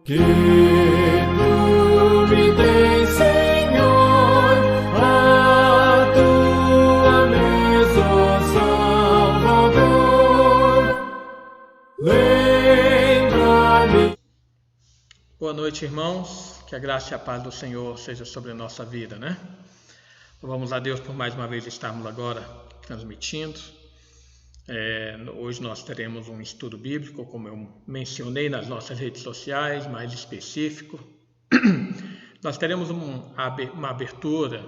Que tu me tens, Senhor, a tua mesa, Salvador, lembra-me. Boa noite, irmãos, que a graça e a paz do Senhor seja sobre a nossa vida, né? Louvamos a Deus por mais uma vez estarmos agora transmitindo. Hoje nós teremos um estudo bíblico, como eu mencionei nas nossas redes sociais, mais específico. Nós teremos uma abertura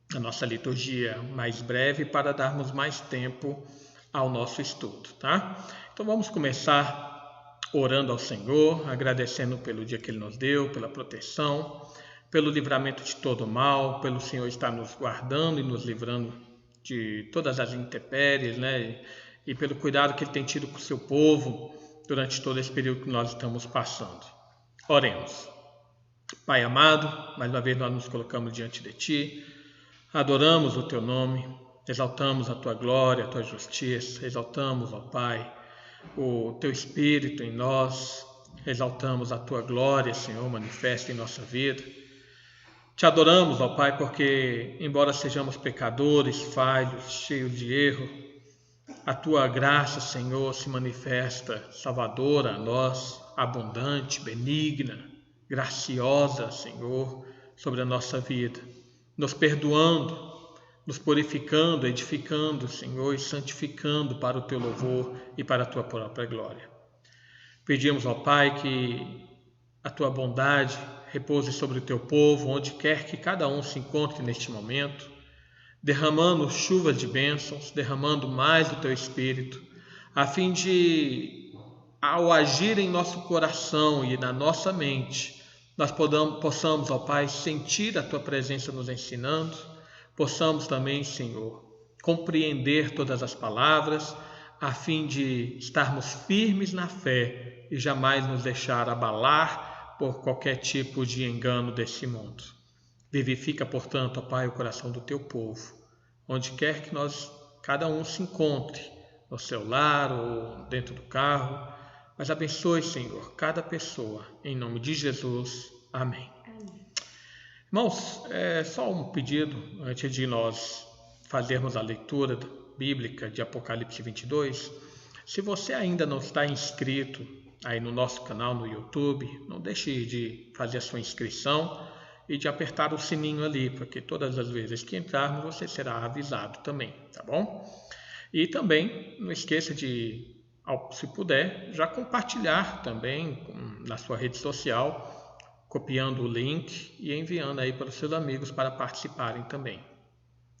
da nossa liturgia mais breve para darmos mais tempo ao nosso estudo, tá? Então vamos começar orando ao Senhor, agradecendo pelo dia que Ele nos deu, pela proteção, pelo livramento de todo o mal, pelo Senhor estar nos guardando e nos livrando de todas as intempéries, né? E pelo cuidado que Ele tem tido com o seu povo durante todo esse período que nós estamos passando. Oremos. Pai amado, mais uma vez nós nos colocamos diante de Ti, adoramos o Teu nome, exaltamos a Tua glória, a Tua justiça, exaltamos, ó Pai, o Teu Espírito em nós, exaltamos a Tua glória, Senhor, manifesta em nossa vida. Te adoramos, ó Pai, porque, embora sejamos pecadores, falhos, cheios de erro, a Tua graça, Senhor, se manifesta salvadora a nós, abundante, benigna, graciosa, Senhor, sobre a nossa vida, nos perdoando, nos purificando, edificando, Senhor, e santificando para o Teu louvor e para a Tua própria glória. Pedimos, ó Pai, que a Tua bondade repouse sobre o Teu povo, onde quer que cada um se encontre neste momento, derramando chuvas de bênçãos, derramando mais do Teu Espírito, a fim de, ao agir em nosso coração e na nossa mente, nós possamos, ó Pai, sentir a Tua presença nos ensinando, possamos também, Senhor, compreender todas as palavras, a fim de estarmos firmes na fé e jamais nos deixar abalar por qualquer tipo de engano desse mundo. Vivifica, portanto, ó Pai, o coração do Teu povo, onde quer que cada um se encontre, no seu lar ou dentro do carro, mas abençoe, Senhor, cada pessoa, em nome de Jesus. Amém. Irmãos, só um pedido, antes de nós fazermos a leitura bíblica de Apocalipse 22, se você ainda não está inscrito aí no nosso canal no YouTube, não deixe de fazer a sua inscrição e de apertar o sininho ali, porque todas as vezes que entrarmos você será avisado também, tá bom? E também não esqueça de, se puder, já compartilhar também na sua rede social, copiando o link e enviando aí para os seus amigos para participarem também.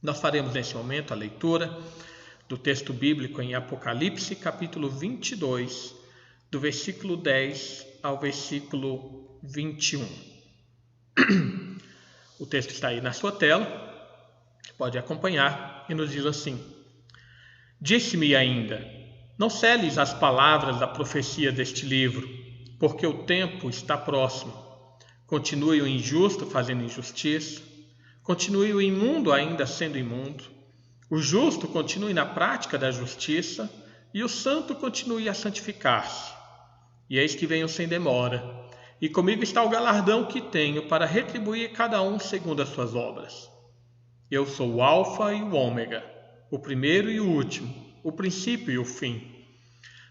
Nós faremos nesse momento a leitura do texto bíblico em Apocalipse capítulo 22, do versículo 10 ao versículo 21. O texto está aí na sua tela, pode acompanhar, e nos diz assim: Disse-me ainda, não seles as palavras da profecia deste livro, porque o tempo está próximo. Continue o injusto fazendo injustiça, continue o imundo ainda sendo imundo, o justo continue na prática da justiça, e o santo continue a santificar-se. E eis que venho sem demora, e comigo está o galardão que tenho para retribuir cada um segundo as suas obras. Eu sou o Alfa e o Ômega, o primeiro e o último, o princípio e o fim.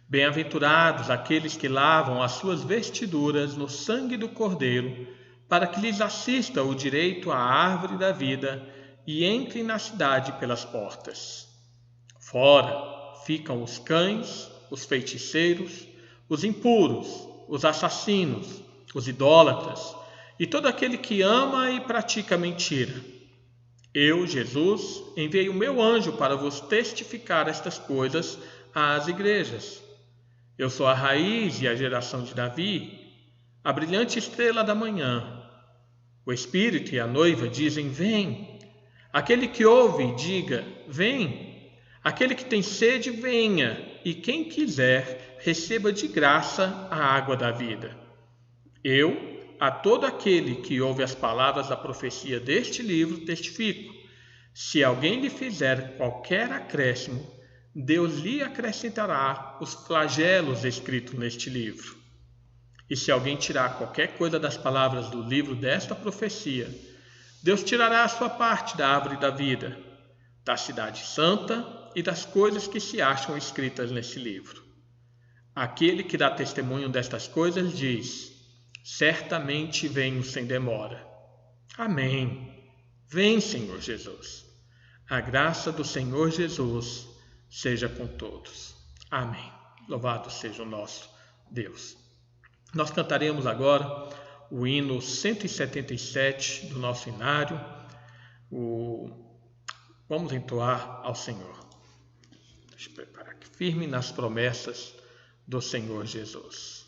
Bem-aventurados aqueles que lavam as suas vestiduras no sangue do Cordeiro, para que lhes assista o direito à árvore da vida e entrem na cidade pelas portas. Fora ficam os cães, os feiticeiros, os impuros, os assassinos, os idólatras e todo aquele que ama e pratica mentira. Eu, Jesus, enviei o meu anjo para vos testificar estas coisas às igrejas. Eu sou a raiz e a geração de Davi, a brilhante estrela da manhã. O Espírito e a noiva dizem: vem. Aquele que ouve, diga: vem. Aquele que tem sede, venha. E quem quiser, receba de graça a água da vida. Eu, a todo aquele que ouve as palavras da profecia deste livro, testifico: se alguém lhe fizer qualquer acréscimo, Deus lhe acrescentará os flagelos escritos neste livro. E se alguém tirar qualquer coisa das palavras do livro desta profecia, Deus tirará a sua parte da árvore da vida, da cidade santa e das coisas que se acham escritas nesse livro. Aquele que dá testemunho destas coisas diz: certamente venho sem demora. Amém. Vem, Senhor Jesus. A graça do Senhor Jesus seja com todos. Amém. Louvado seja o nosso Deus. Nós cantaremos agora o hino 177 do nosso inário. Vamos entoar ao Senhor. Deixa eu preparar aqui. Firme nas promessas do Senhor Jesus.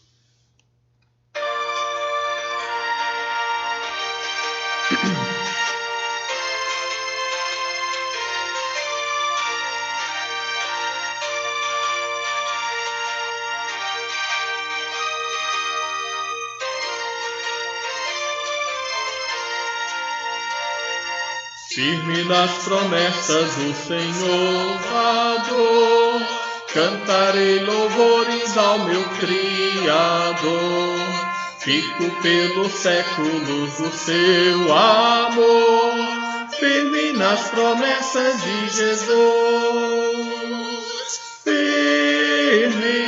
Firme nas promessas do Senhor, Salvador, cantarei louvores ao meu Criador. Fico pelos séculos do seu amor, firme nas promessas de Jesus. Firme,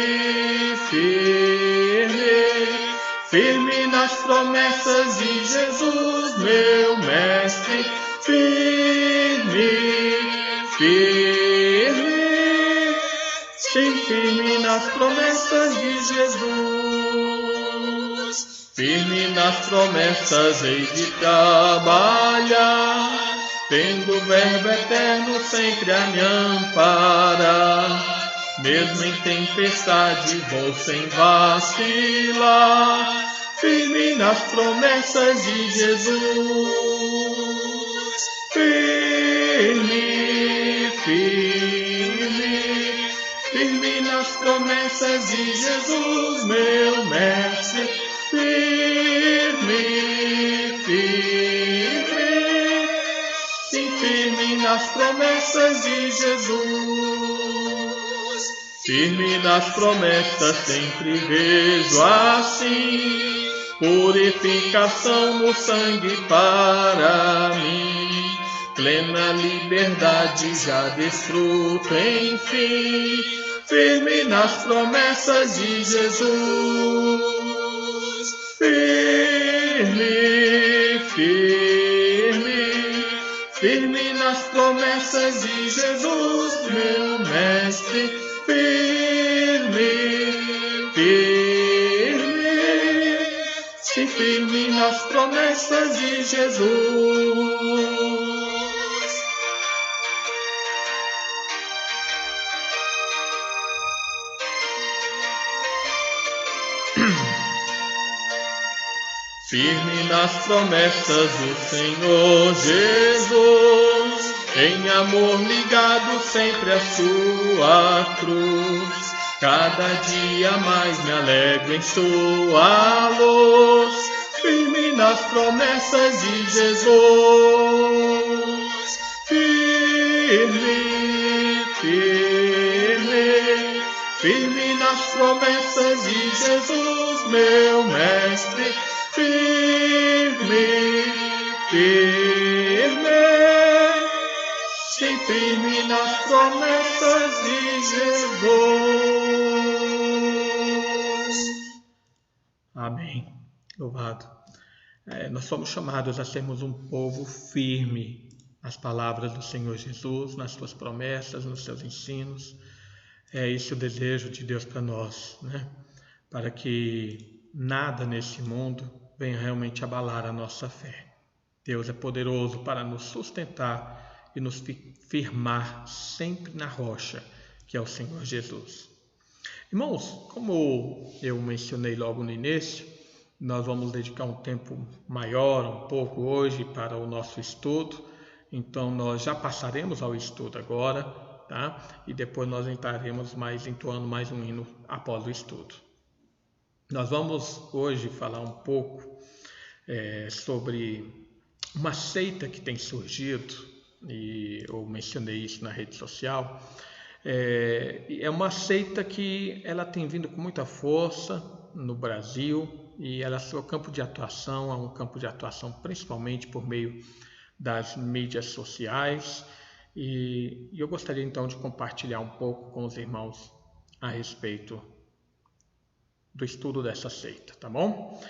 firme, firme nas promessas de Jesus, meu Mestre. Firme, firme, sim, firme nas promessas de Jesus. Firme nas promessas hei de trabalhar, tendo o Verbo eterno sempre a me amparar. Mesmo em tempestade vou sem vacilar, firme nas promessas de Jesus. Firme, firme, firme nas promessas de Jesus, meu Mestre. Firme, firme, sim, firme nas promessas de Jesus. Firme nas promessas sempre vejo assim, purificação no sangue para mim. Plena liberdade já desfruto, enfim, firme nas promessas de Jesus. Firme, firme, firme nas promessas de Jesus, meu Mestre. Firme, firme, sim, firme nas promessas de Jesus. Firme nas promessas do Senhor Jesus, em amor ligado sempre à sua cruz. Cada dia mais me alegro em sua luz, firme nas promessas de Jesus. Firme, firme, firme nas promessas de Jesus, meu Mestre. Firme, firme, sim, firme nas promessas de Jesus. Amém. Louvado. Nós somos chamados a sermos um povo firme nas palavras do Senhor Jesus, nas suas promessas, nos seus ensinos. É esse o desejo de Deus para nós, né? Para que nada nesse mundo venha realmente abalar a nossa fé. Deus é poderoso para nos sustentar e nos firmar sempre na rocha, que é o Senhor Jesus. Irmãos, como eu mencionei logo no início, nós vamos dedicar um tempo maior, um pouco hoje, para o nosso estudo. Então, nós já passaremos ao estudo agora, tá? E depois nós entraremos entoando mais um hino após o estudo. Nós vamos hoje falar um pouco sobre uma seita que tem surgido, e eu mencionei isso na rede social. É uma seita que ela tem vindo com muita força no Brasil, e seu campo de atuação é um campo de atuação principalmente por meio das mídias sociais, e eu gostaria então de compartilhar um pouco com os irmãos a respeito do estudo dessa seita, tá bom?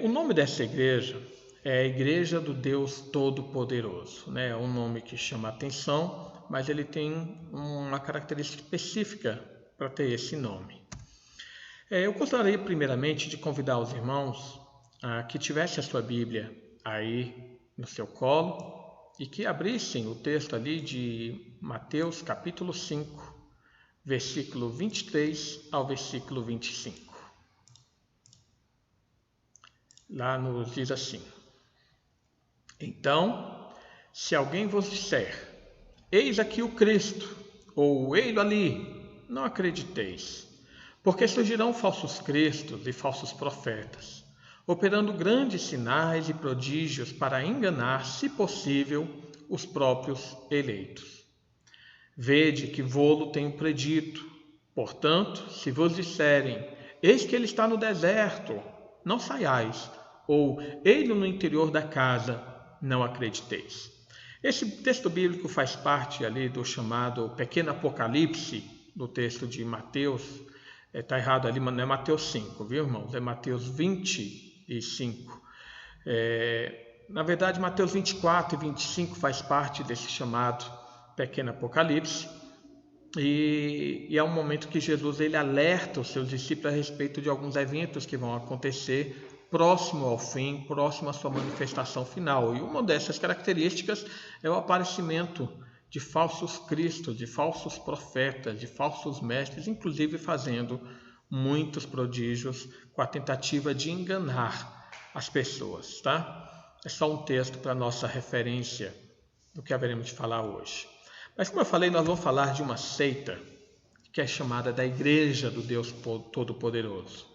O nome dessa igreja é a Igreja do Deus Todo-Poderoso, né? É um nome que chama a atenção, mas ele tem uma característica específica para ter esse nome. Eu gostaria primeiramente de convidar os irmãos a que tivessem a sua Bíblia aí no seu colo e que abrissem o texto ali de Mateus capítulo 5, versículo 23 ao versículo 25. Lá nos diz assim: Então, se alguém vos disser, eis aqui o Cristo, ou ei-lo ali, não acrediteis, porque surgirão falsos cristos e falsos profetas, operando grandes sinais e prodígios para enganar, se possível, os próprios eleitos. Vede que vô-lo tenho predito. Portanto, se vos disserem, eis que ele está no deserto, não saiais, ou ei-lo no interior da casa, não acrediteis. Esse texto bíblico faz parte ali do chamado pequeno Apocalipse, do texto de Mateus. Está errado ali, mas não é Mateus 5, viu, irmãos? É Mateus 25. Na verdade, Mateus 24 e 25 faz parte desse chamado pequeno Apocalipse. E é um momento que Jesus ele alerta os seus discípulos a respeito de alguns eventos que vão acontecer próximo ao fim, próximo à sua manifestação final. E uma dessas características é o aparecimento de falsos cristos, de falsos profetas, de falsos mestres, inclusive fazendo muitos prodígios com a tentativa de enganar as pessoas, tá? É só um texto para nossa referência do que haveremos de falar hoje. Mas como eu falei, nós vamos falar de uma seita que é chamada da Igreja do Deus Todo-Poderoso.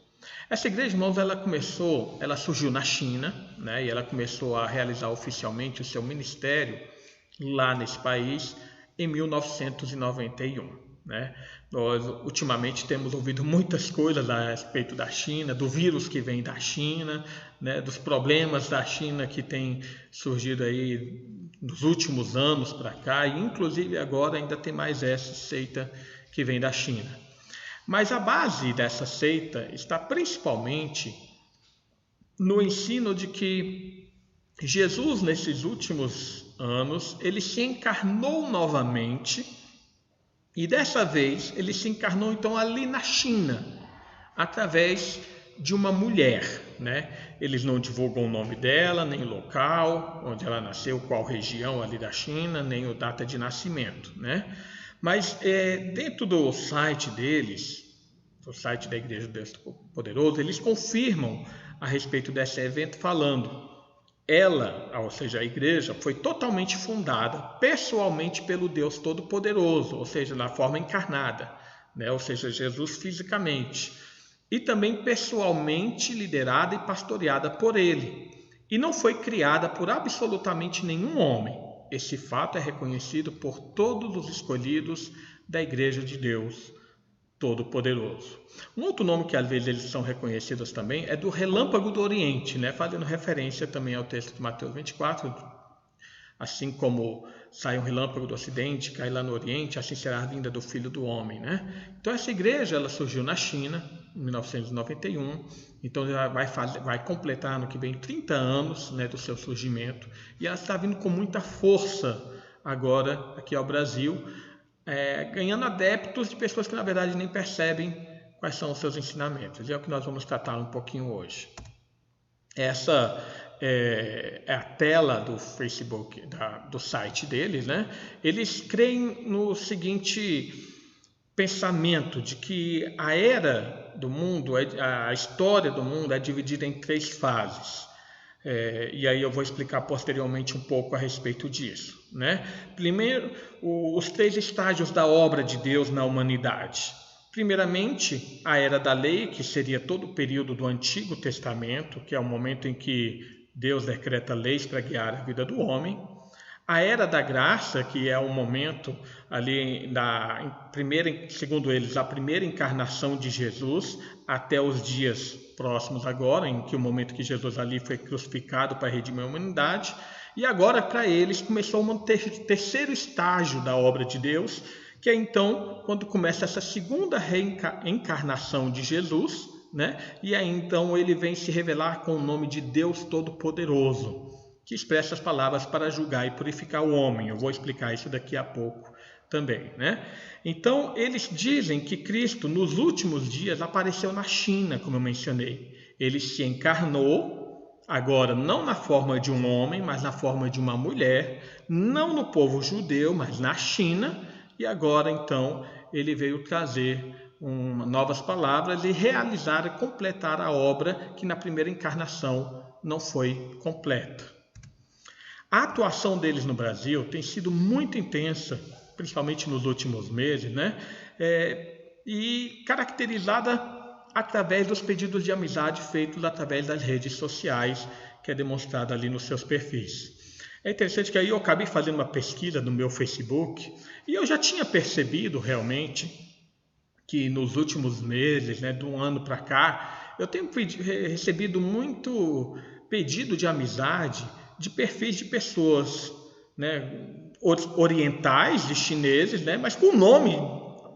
Essa igreja, irmãos, ela surgiu na China, né? E ela começou a realizar oficialmente o seu ministério lá nesse país em 1991. Né? Nós ultimamente temos ouvido muitas coisas a respeito da China, do vírus que vem da China, né? Dos problemas da China que tem surgido aí nos últimos anos para cá, e inclusive agora ainda tem mais essa seita que vem da China. Mas a base dessa seita está principalmente no ensino de que Jesus, nesses últimos anos, ele se encarnou novamente, e dessa vez ele se encarnou então ali na China, através de uma mulher, né? Eles não divulgam o nome dela, nem o local onde ela nasceu, qual região ali da China, nem a data de nascimento, né? Mas dentro do site deles, do site da Igreja do Deus Poderoso, eles confirmam a respeito desse evento falando: ela, ou seja, a igreja, foi totalmente fundada pessoalmente pelo Deus Todo-Poderoso, ou seja, na forma encarnada, né? Ou seja, Jesus fisicamente, e também pessoalmente liderada e pastoreada por ele, e não foi criada por absolutamente nenhum homem. Esse fato é reconhecido por todos os escolhidos da Igreja de Deus Todo-Poderoso. Um outro nome que às vezes eles são reconhecidos também é do relâmpago do Oriente, né? Fazendo referência também ao texto de Mateus 24, assim como sai um relâmpago do Ocidente, cai lá no Oriente, assim será a vinda do Filho do Homem, né? Então essa igreja ela surgiu na China em 1991, então ela vai completar no que vem 30 anos, né, do seu surgimento, e ela está vindo com muita força agora aqui ao Brasil, ganhando adeptos de pessoas que na verdade nem percebem quais são os seus ensinamentos. E é o que nós vamos tratar um pouquinho hoje. Essa é a tela do Facebook, do site deles, né? Eles creem no seguinte pensamento de que a era do mundo, a história do mundo é dividida em 3 fases. E aí eu vou explicar posteriormente um pouco a respeito disso, né? Primeiro, os 3 estágios da obra de Deus na humanidade. Primeiramente, a era da lei, que seria todo o período do Antigo Testamento, que é o momento em que Deus decreta leis para guiar a vida do homem. A era da graça, que é o momento ali segundo eles, a primeira encarnação de Jesus até os dias próximos agora, em que o momento que Jesus ali foi crucificado para redimir a humanidade, e agora para eles começou um terceiro estágio da obra de Deus, que é então quando começa essa segunda reencarnação de Jesus, né? E aí então ele vem se revelar com o nome de Deus Todo-Poderoso, que expressa as palavras para julgar e purificar o homem. Eu vou explicar isso daqui a pouco também, né? Então eles dizem que Cristo nos últimos dias apareceu na China, como eu mencionei. Ele se encarnou, agora não na forma de um homem, mas na forma de uma mulher, não no povo judeu, mas na China, e agora então ele veio trazer novas palavras e realizar e completar a obra que na primeira encarnação não foi completa. A atuação deles no Brasil tem sido muito intensa, principalmente nos últimos meses, né? E caracterizada através dos pedidos de amizade feitos através das redes sociais, que é demonstrado ali nos seus perfis. É interessante que aí eu acabei fazendo uma pesquisa no meu Facebook e eu já tinha percebido realmente que nos últimos meses, né, de um ano para cá, eu tenho recebido muito pedido de amizade de perfis de pessoas, né, orientais, de chineses, né, mas com nome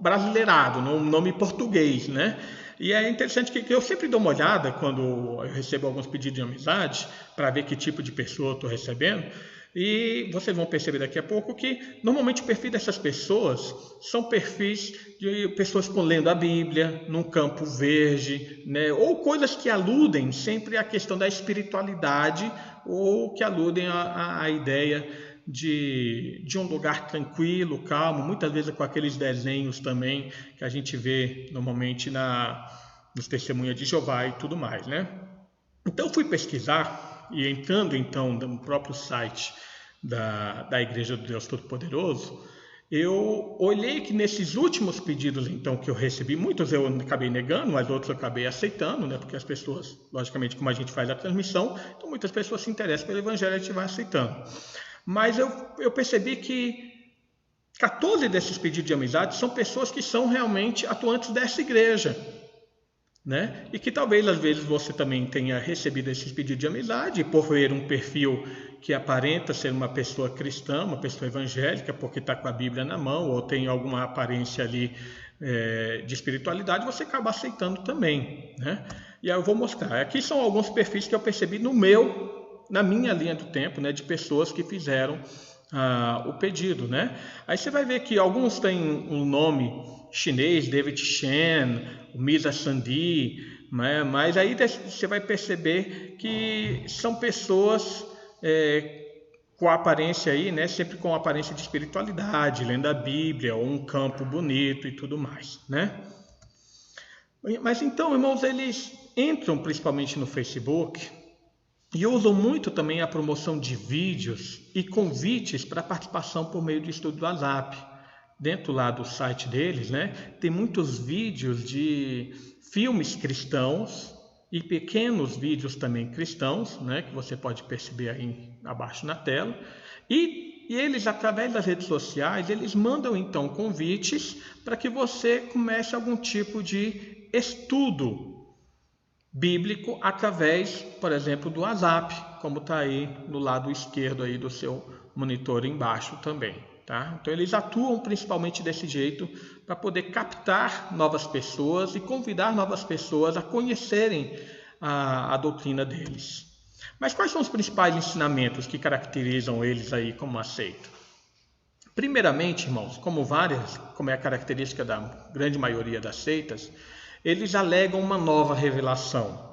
brasileirado, um nome português, né? E é interessante que eu sempre dou uma olhada quando eu recebo alguns pedidos de amizade para ver que tipo de pessoa eu estou recebendo. E vocês vão perceber daqui a pouco que normalmente o perfil dessas pessoas são perfis de pessoas lendo a Bíblia, num campo verde, né? Ou coisas que aludem sempre à questão da espiritualidade ou que aludem à ideia de um lugar tranquilo, calmo, muitas vezes com aqueles desenhos também que a gente vê normalmente nos Testemunhas de Jeová e tudo mais, né? Então eu fui pesquisar e entrando então no próprio site da Igreja do Deus Todo-Poderoso, eu olhei que nesses últimos pedidos então que eu recebi, muitos eu acabei negando, mas outros eu acabei aceitando, né? Porque as pessoas, logicamente, como a gente faz a transmissão, então muitas pessoas se interessam pelo Evangelho e a gente vai aceitando. Mas eu percebi que 14 desses pedidos de amizade são pessoas que são realmente atuantes dessa igreja, né? E que talvez às vezes você também tenha recebido esses pedidos de amizade por ver um perfil que aparenta ser uma pessoa cristã, uma pessoa evangélica, porque está com a Bíblia na mão ou tem alguma aparência ali de espiritualidade, você acaba aceitando também, né? E aí eu vou mostrar. Aqui são alguns perfis que eu percebi na minha linha do tempo, né, de pessoas que fizeram o pedido, né? Aí você vai ver que alguns têm um nome chinês, David Shen, o Misa Sandi, né? Mas aí você vai perceber que são pessoas com a aparência aí, né, sempre com a aparência de espiritualidade, lendo a Bíblia, ou um campo bonito e tudo mais, né? Mas então, irmãos, eles entram principalmente no Facebook e usam muito também a promoção de vídeos e convites para participação por meio do estudo do WhatsApp. Dentro lá do site deles, né, tem muitos vídeos de filmes cristãos e pequenos vídeos também cristãos, né, que você pode perceber aí abaixo na tela. E eles, através das redes sociais, eles mandam então convites para que você comece algum tipo de estudo bíblico através, por exemplo, do WhatsApp, como está aí do lado esquerdo aí do seu monitor embaixo também, tá? Então eles atuam principalmente desse jeito para poder captar novas pessoas e convidar novas pessoas a conhecerem a doutrina deles. Mas quais são os principais ensinamentos que caracterizam eles aí como aceito? Primeiramente, irmãos, como é a característica da grande maioria das seitas, eles alegam uma nova revelação.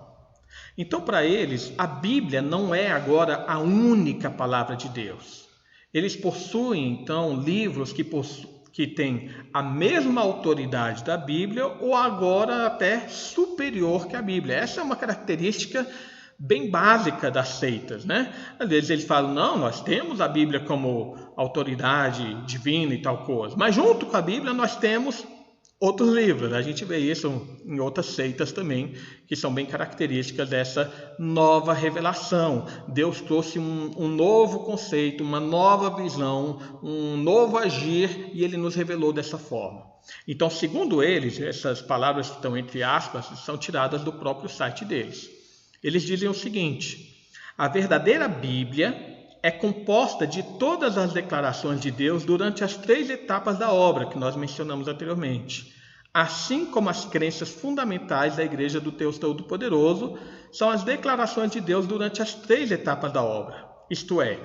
Então, para eles, a Bíblia não é agora a única palavra de Deus. Eles possuem, então, livros que têm a mesma autoridade da Bíblia ou agora até superior que a Bíblia. Essa é uma característica bem básica das seitas, né? Às vezes eles falam, não, nós temos a Bíblia como autoridade divina e tal coisa. Mas junto com a Bíblia nós temos outros livros. A gente vê isso em outras seitas também, que são bem características dessa nova revelação. Deus trouxe um novo conceito, uma nova visão, um novo agir, e ele nos revelou dessa forma. Então, segundo eles, essas palavras que estão entre aspas são tiradas do próprio site deles. Eles dizem o seguinte: a verdadeira Bíblia é composta de todas as declarações de Deus durante as 3 etapas da obra que nós mencionamos anteriormente, assim como as crenças fundamentais da Igreja do Deus Todo-Poderoso são as declarações de Deus durante as 3 etapas da obra, isto é,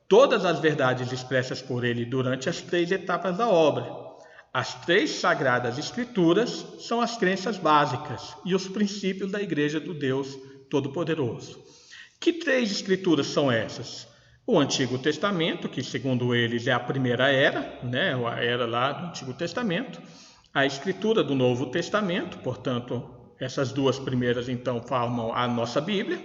todas as verdades expressas por Ele durante as 3 etapas da obra. As 3 Sagradas Escrituras são as crenças básicas e os princípios da Igreja do Deus Todo-Poderoso. Que 3 escrituras são essas? O Antigo Testamento, que segundo eles é a primeira era, né? A era lá do Antigo Testamento. A Escritura do Novo Testamento, portanto, essas 2 primeiras então formam a nossa Bíblia.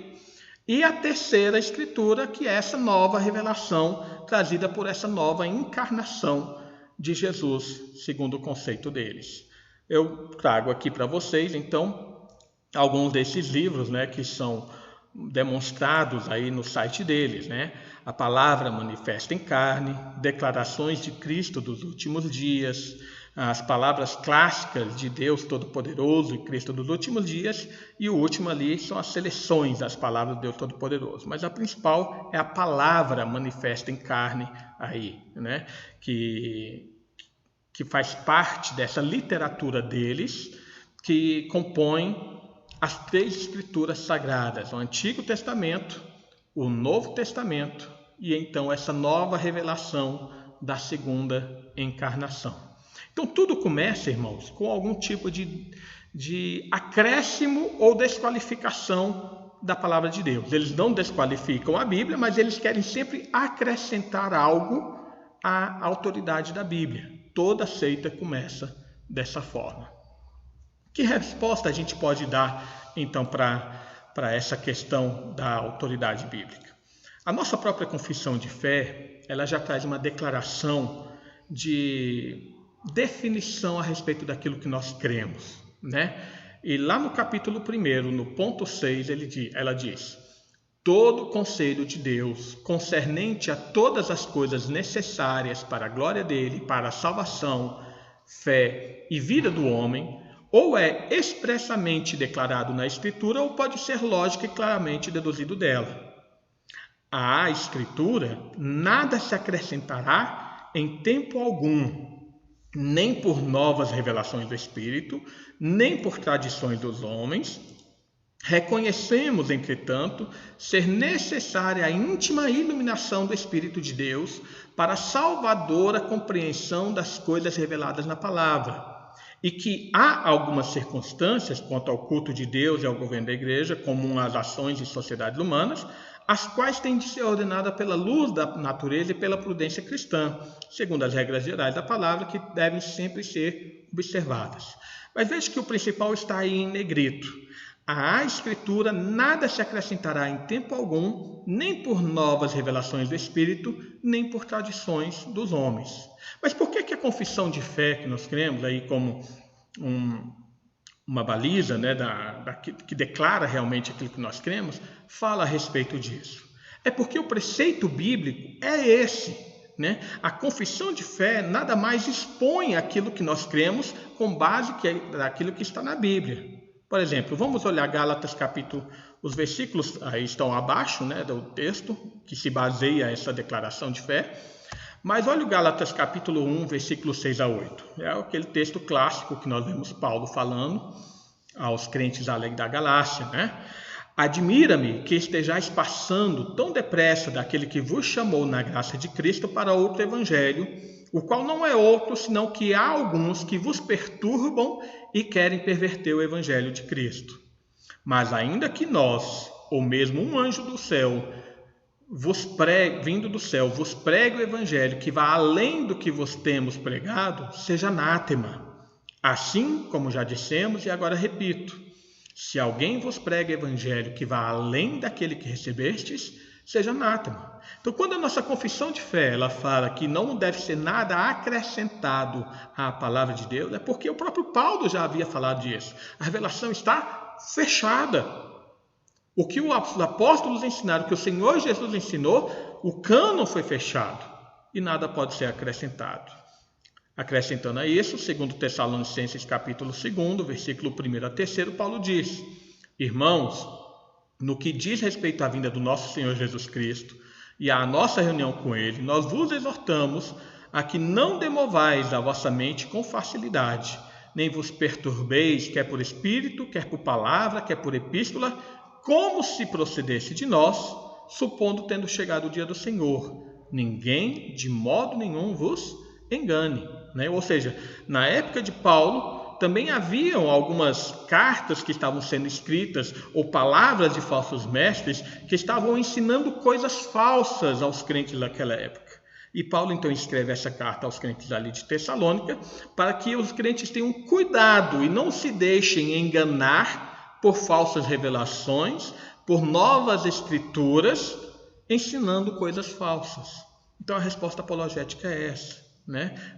E a terceira Escritura, que é essa nova revelação trazida por essa nova encarnação de Jesus, segundo o conceito deles. Eu trago aqui para vocês, então, alguns desses livros, né, que são demonstrados aí no site deles, né? A Palavra Manifesta em Carne, Declarações de Cristo dos Últimos Dias, as palavras clássicas de Deus Todo-Poderoso e Cristo dos Últimos Dias, e o último ali são as seleções das palavras de Deus Todo-Poderoso. Mas a principal é a Palavra Manifesta em Carne aí, né? Que faz parte dessa literatura deles, que compõe as 3 escrituras sagradas, o Antigo Testamento, o Novo Testamento e então essa nova revelação da segunda encarnação. Então tudo começa, irmãos, com algum tipo de acréscimo ou desqualificação da palavra de Deus. Eles não desqualificam a Bíblia, mas eles querem sempre acrescentar algo à autoridade da Bíblia. Toda seita começa dessa forma. Que resposta a gente pode dar, então, para essa questão da autoridade bíblica? A nossa própria confissão de fé, ela já traz uma declaração de definição a respeito daquilo que nós cremos, né? E lá no capítulo 1, no ponto 6, ela diz: todo o conselho de Deus concernente a todas as coisas necessárias para a glória dele, para a salvação, fé e vida do homem, ou é expressamente declarado na Escritura, ou pode ser lógico e claramente deduzido dela. À Escritura nada se acrescentará em tempo algum, nem por novas revelações do Espírito, nem por tradições dos homens. Reconhecemos, entretanto, ser necessária a íntima iluminação do Espírito de Deus para a salvadora compreensão das coisas reveladas na palavra, e que há algumas circunstâncias quanto ao culto de Deus e ao governo da igreja, comum às ações e sociedades humanas, as quais têm de ser ordenadas pela luz da natureza e pela prudência cristã, segundo as regras gerais da palavra, que devem sempre ser observadas. Mas veja que o principal está aí em negrito. À Escritura nada se acrescentará em tempo algum, nem por novas revelações do Espírito, nem por tradições dos homens. Mas por que a confissão de fé que nós cremos aí como uma baliza, né, que declara realmente aquilo que nós cremos, fala a respeito disso? É porque o preceito bíblico é esse, né? A confissão de fé nada mais expõe aquilo que nós cremos com base naquilo que está na Bíblia. Por exemplo, vamos olhar Gálatas capítulo, os versículos aí estão abaixo, né, do texto que se baseia essa declaração de fé. Mas olha o Gálatas capítulo 1, versículo 6 a 8. É aquele texto clássico que nós vemos Paulo falando aos crentes da Galácia, né? Admira-me que estejais passando tão depressa daquele que vos chamou na graça de Cristo para outro evangelho, o qual não é outro senão que há alguns que vos perturbam e querem perverter o evangelho de Cristo. Mas ainda que nós, ou mesmo um anjo do céu, vindo do céu, vos pregue o evangelho que vá além do que vos temos pregado, seja anátema. Assim, como já dissemos e agora repito, se alguém vos prega evangelho que vá além daquele que recebestes, seja anátema. Então, quando a nossa confissão de fé ela fala que não deve ser nada acrescentado à palavra de Deus, é porque o próprio Paulo já havia falado disso. A revelação está fechada. O que os apóstolos ensinaram, o que o Senhor Jesus ensinou, o cânon foi fechado e nada pode ser acrescentado. Acrescentando a isso, segundo Tessalonicenses capítulo 2, versículo 1 a 3, Paulo diz: irmãos, no que diz respeito à vinda do nosso Senhor Jesus Cristo e à nossa reunião com Ele, nós vos exortamos a que não demovais a vossa mente com facilidade, nem vos perturbeis, quer por espírito, quer por palavra, quer por epístola, como se procedesse de nós, supondo tendo chegado o dia do Senhor. Ninguém, de modo nenhum, vos engane. Ou seja, na época de Paulo, também haviam algumas cartas que estavam sendo escritas, ou palavras de falsos mestres, que estavam ensinando coisas falsas aos crentes daquela época. E Paulo então escreve essa carta aos crentes ali de Tessalônica, para que os crentes tenham cuidado e não se deixem enganar por falsas revelações, por novas escrituras, ensinando coisas falsas. Então a resposta apologética é essa.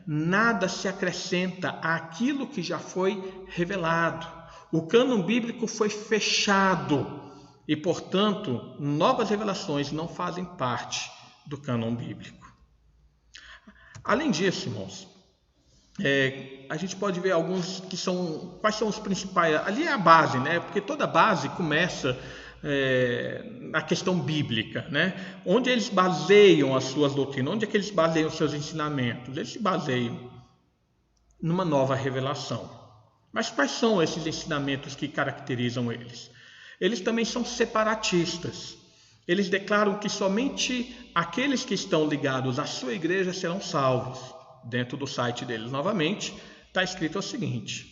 Nada se acrescenta àquilo que já foi revelado. O cânon bíblico foi fechado e, portanto, novas revelações não fazem parte do cânon bíblico. Além disso, irmãos, a gente pode ver alguns que são... Quais são os principais? Ali é a base, porque toda base começa na questão bíblica, onde eles baseiam as suas doutrinas, onde é que eles baseiam os seus ensinamentos? Eles se baseiam numa nova revelação. Mas quais são esses ensinamentos que caracterizam eles? Eles também são separatistas. Eles declaram que somente aqueles que estão ligados à sua igreja serão salvos. Dentro do site deles, novamente, está escrito o seguinte: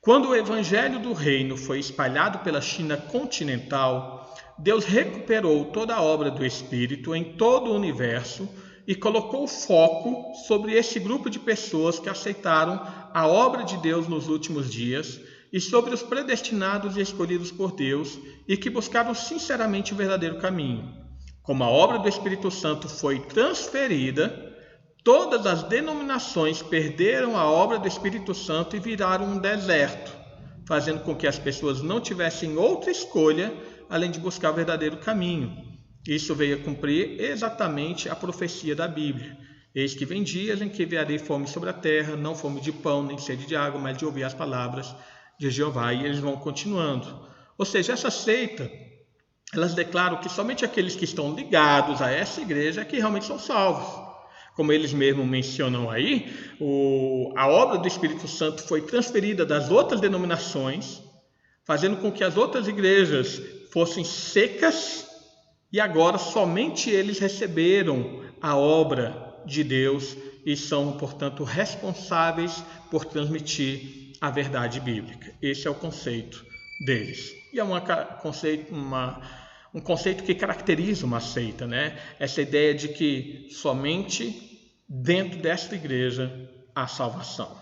quando o evangelho do reino foi espalhado pela China continental, Deus recuperou toda a obra do Espírito em todo o universo e colocou foco sobre esse grupo de pessoas que aceitaram a obra de Deus nos últimos dias e sobre os predestinados e escolhidos por Deus e que buscaram sinceramente o verdadeiro caminho. Como a obra do Espírito Santo foi transferida, todas as denominações perderam a obra do Espírito Santo e viraram um deserto, fazendo com que as pessoas não tivessem outra escolha além de buscar o verdadeiro caminho. Isso veio a cumprir exatamente a profecia da Bíblia. Eis que vem dias em que enviarei fome sobre a terra, não fome de pão, nem sede de água, mas de ouvir as palavras de Jeová. E eles vão continuando. Ou seja, essa seita, elas declaram que somente aqueles que estão ligados a essa igreja é que realmente são salvos. Como eles mesmos mencionam aí, a obra do Espírito Santo foi transferida das outras denominações, fazendo com que as outras igrejas fossem secas, e agora somente eles receberam a obra de Deus e são, portanto, responsáveis por transmitir a verdade bíblica. Esse é o conceito deles. E é um conceito que caracteriza uma seita, Essa ideia de que somente dentro desta igreja há salvação.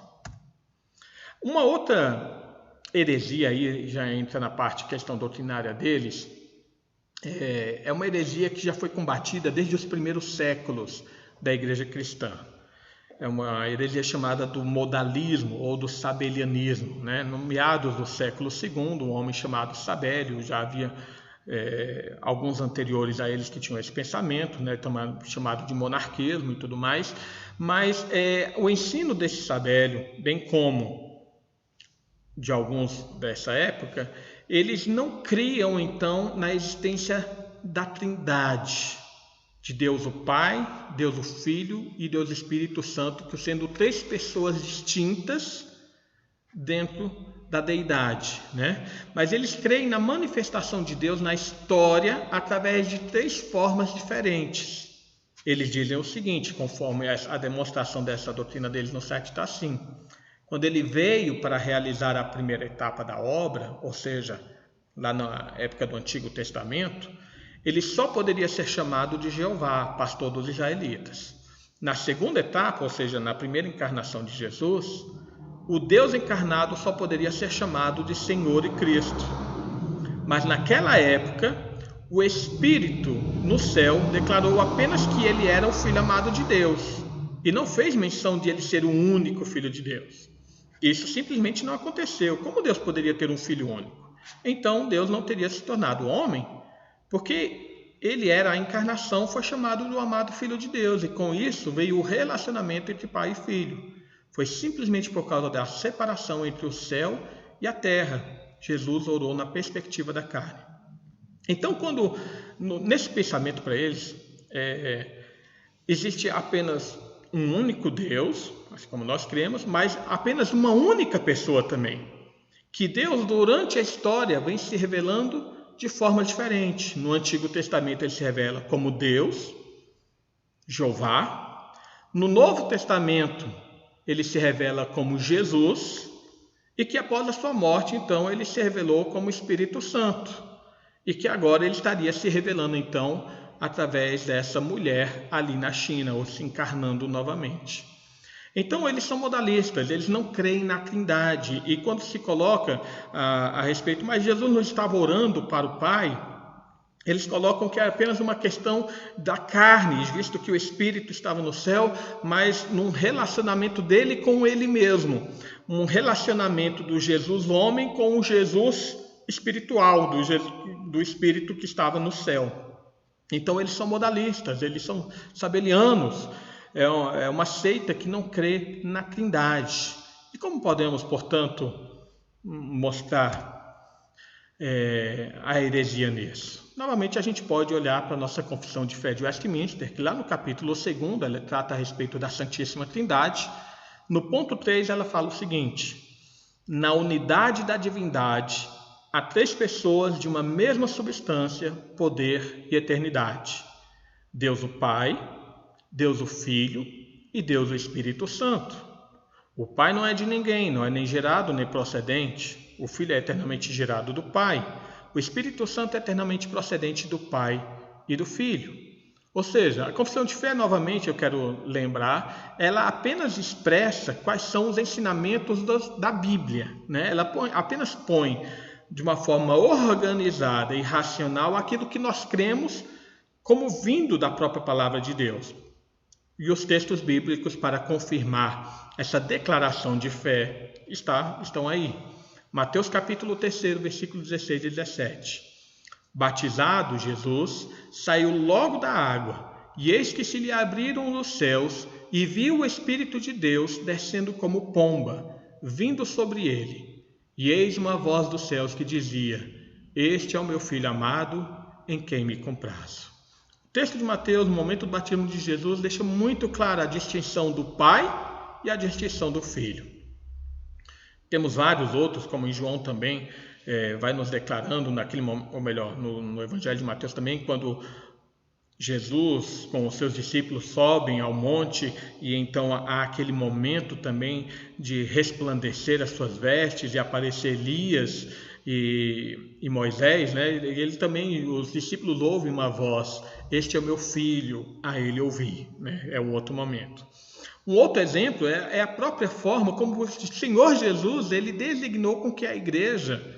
Uma outra heresia aí já entra na parte questão doutrinária deles, é uma heresia que já foi combatida desde os primeiros séculos da igreja cristã. É uma heresia chamada do modalismo ou do sabelianismo, No meados do século II, um homem chamado Sabélio, já havia alguns anteriores a eles que tinham esse pensamento, chamado de monarquismo e tudo mais, mas o ensino desse Sabélio, bem como de alguns dessa época, eles não criam então na existência da Trindade, de Deus o Pai, Deus o Filho e Deus o Espírito Santo, que sendo três pessoas distintas dentro da deidade, Mas eles creem na manifestação de Deus na história através de três formas diferentes. Eles dizem o seguinte, conforme a demonstração dessa doutrina deles no site está assim: quando ele veio para realizar a primeira etapa da obra, ou seja, lá na época do Antigo Testamento, ele só poderia ser chamado de Jeová, pastor dos israelitas. Na segunda etapa, ou seja, na primeira encarnação de Jesus, o Deus encarnado só poderia ser chamado de Senhor e Cristo. Mas naquela época, o Espírito no céu declarou apenas que ele era o Filho amado de Deus e não fez menção de ele ser o único Filho de Deus. Isso simplesmente não aconteceu. Como Deus poderia ter um Filho único? Então Deus não teria se tornado homem, porque ele era a encarnação, foi chamado do amado Filho de Deus, e com isso veio o relacionamento entre pai e filho. Foi simplesmente por causa da separação entre o céu e a terra. Jesus orou na perspectiva da carne. Então, nesse pensamento para eles, existe apenas um único Deus, como nós cremos, mas apenas uma única pessoa também. Que Deus, durante a história, vem se revelando de forma diferente. No Antigo Testamento ele se revela como Deus, Jeová. No Novo Testamento ele se revela como Jesus, e que após a sua morte, então, ele se revelou como Espírito Santo, e que agora ele estaria se revelando, então, através dessa mulher ali na China, ou se encarnando novamente. Então, eles são modalistas, eles não creem na trindade. E quando se coloca a respeito, mas Jesus não estava orando para o Pai, eles colocam que é apenas uma questão da carne, visto que o Espírito estava no céu, mas num relacionamento dele com ele mesmo. Um relacionamento do Jesus homem com o Jesus espiritual, do Espírito que estava no céu. Então, eles são modalistas, eles são sabelianos. É uma seita que não crê na trindade. E como podemos, portanto, mostrar a heresia nisso? Novamente, a gente pode olhar para a nossa Confissão de Fé de Westminster, que lá no capítulo 2, ela trata a respeito da Santíssima Trindade. No ponto 3, ela fala o seguinte: na unidade da divindade, há 3 pessoas de uma mesma substância, poder e eternidade. Deus o Pai, Deus o Filho e Deus o Espírito Santo. O Pai não é de ninguém, não é nem gerado nem procedente. O Filho é eternamente gerado do Pai. O Espírito Santo é eternamente procedente do Pai e do Filho. Ou seja, a Confissão de Fé, novamente, eu quero lembrar, ela apenas expressa quais são os ensinamentos da Bíblia, né? Ela apenas põe de uma forma organizada e racional aquilo que nós cremos como vindo da própria palavra de Deus. E os textos bíblicos para confirmar essa declaração de fé estão aí. Mateus capítulo 3, versículos 16 e 17. Batizado Jesus, saiu logo da água, e eis que se lhe abriram os céus, e viu o Espírito de Deus descendo como pomba, vindo sobre ele. E eis uma voz dos céus que dizia: Este é o meu Filho amado, em quem me comprazo. O texto de Mateus, no momento do batismo de Jesus, deixa muito clara a distinção do Pai e a distinção do Filho. Temos vários outros, como em João também, vai nos declarando, no Evangelho de Mateus também, quando Jesus com os seus discípulos sobem ao monte, e então há aquele momento também de resplandecer as suas vestes e aparecer Elias e Moisés, né? Ele também, os discípulos ouvem uma voz: Este é o meu filho, a ele ouvi, né? É um outro momento. Um outro exemplo é a própria forma como o Senhor Jesus ele designou com que a igreja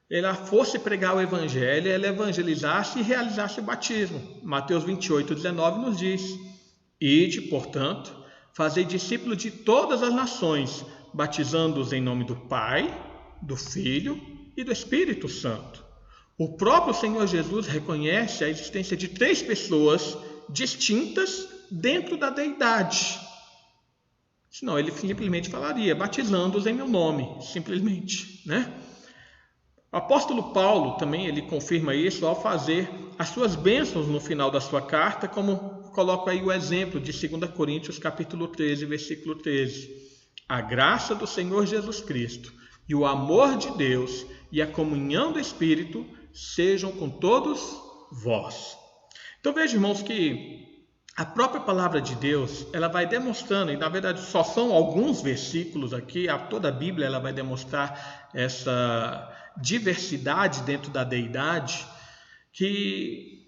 ela fosse pregar o evangelho, ela evangelizasse e realizasse o batismo. Mateus 28, 19 nos diz: Ide, portanto, fazei discípulos de todas as nações, batizando-os em nome do Pai, do Filho e do Espírito Santo. O próprio Senhor Jesus reconhece a existência de 3 pessoas distintas dentro da deidade. Senão ele simplesmente falaria: batizando-os em meu nome, simplesmente, né? O apóstolo Paulo também ele confirma isso ao fazer as suas bênçãos no final da sua carta, como coloco aí o exemplo de 2 Coríntios capítulo 13, versículo 13. A graça do Senhor Jesus Cristo e o amor de Deus e a comunhão do Espírito sejam com todos vós. Então veja, irmãos, que a própria palavra de Deus, ela vai demonstrando, e na verdade só são alguns versículos aqui, toda a Bíblia ela vai demonstrar essa diversidade dentro da deidade, que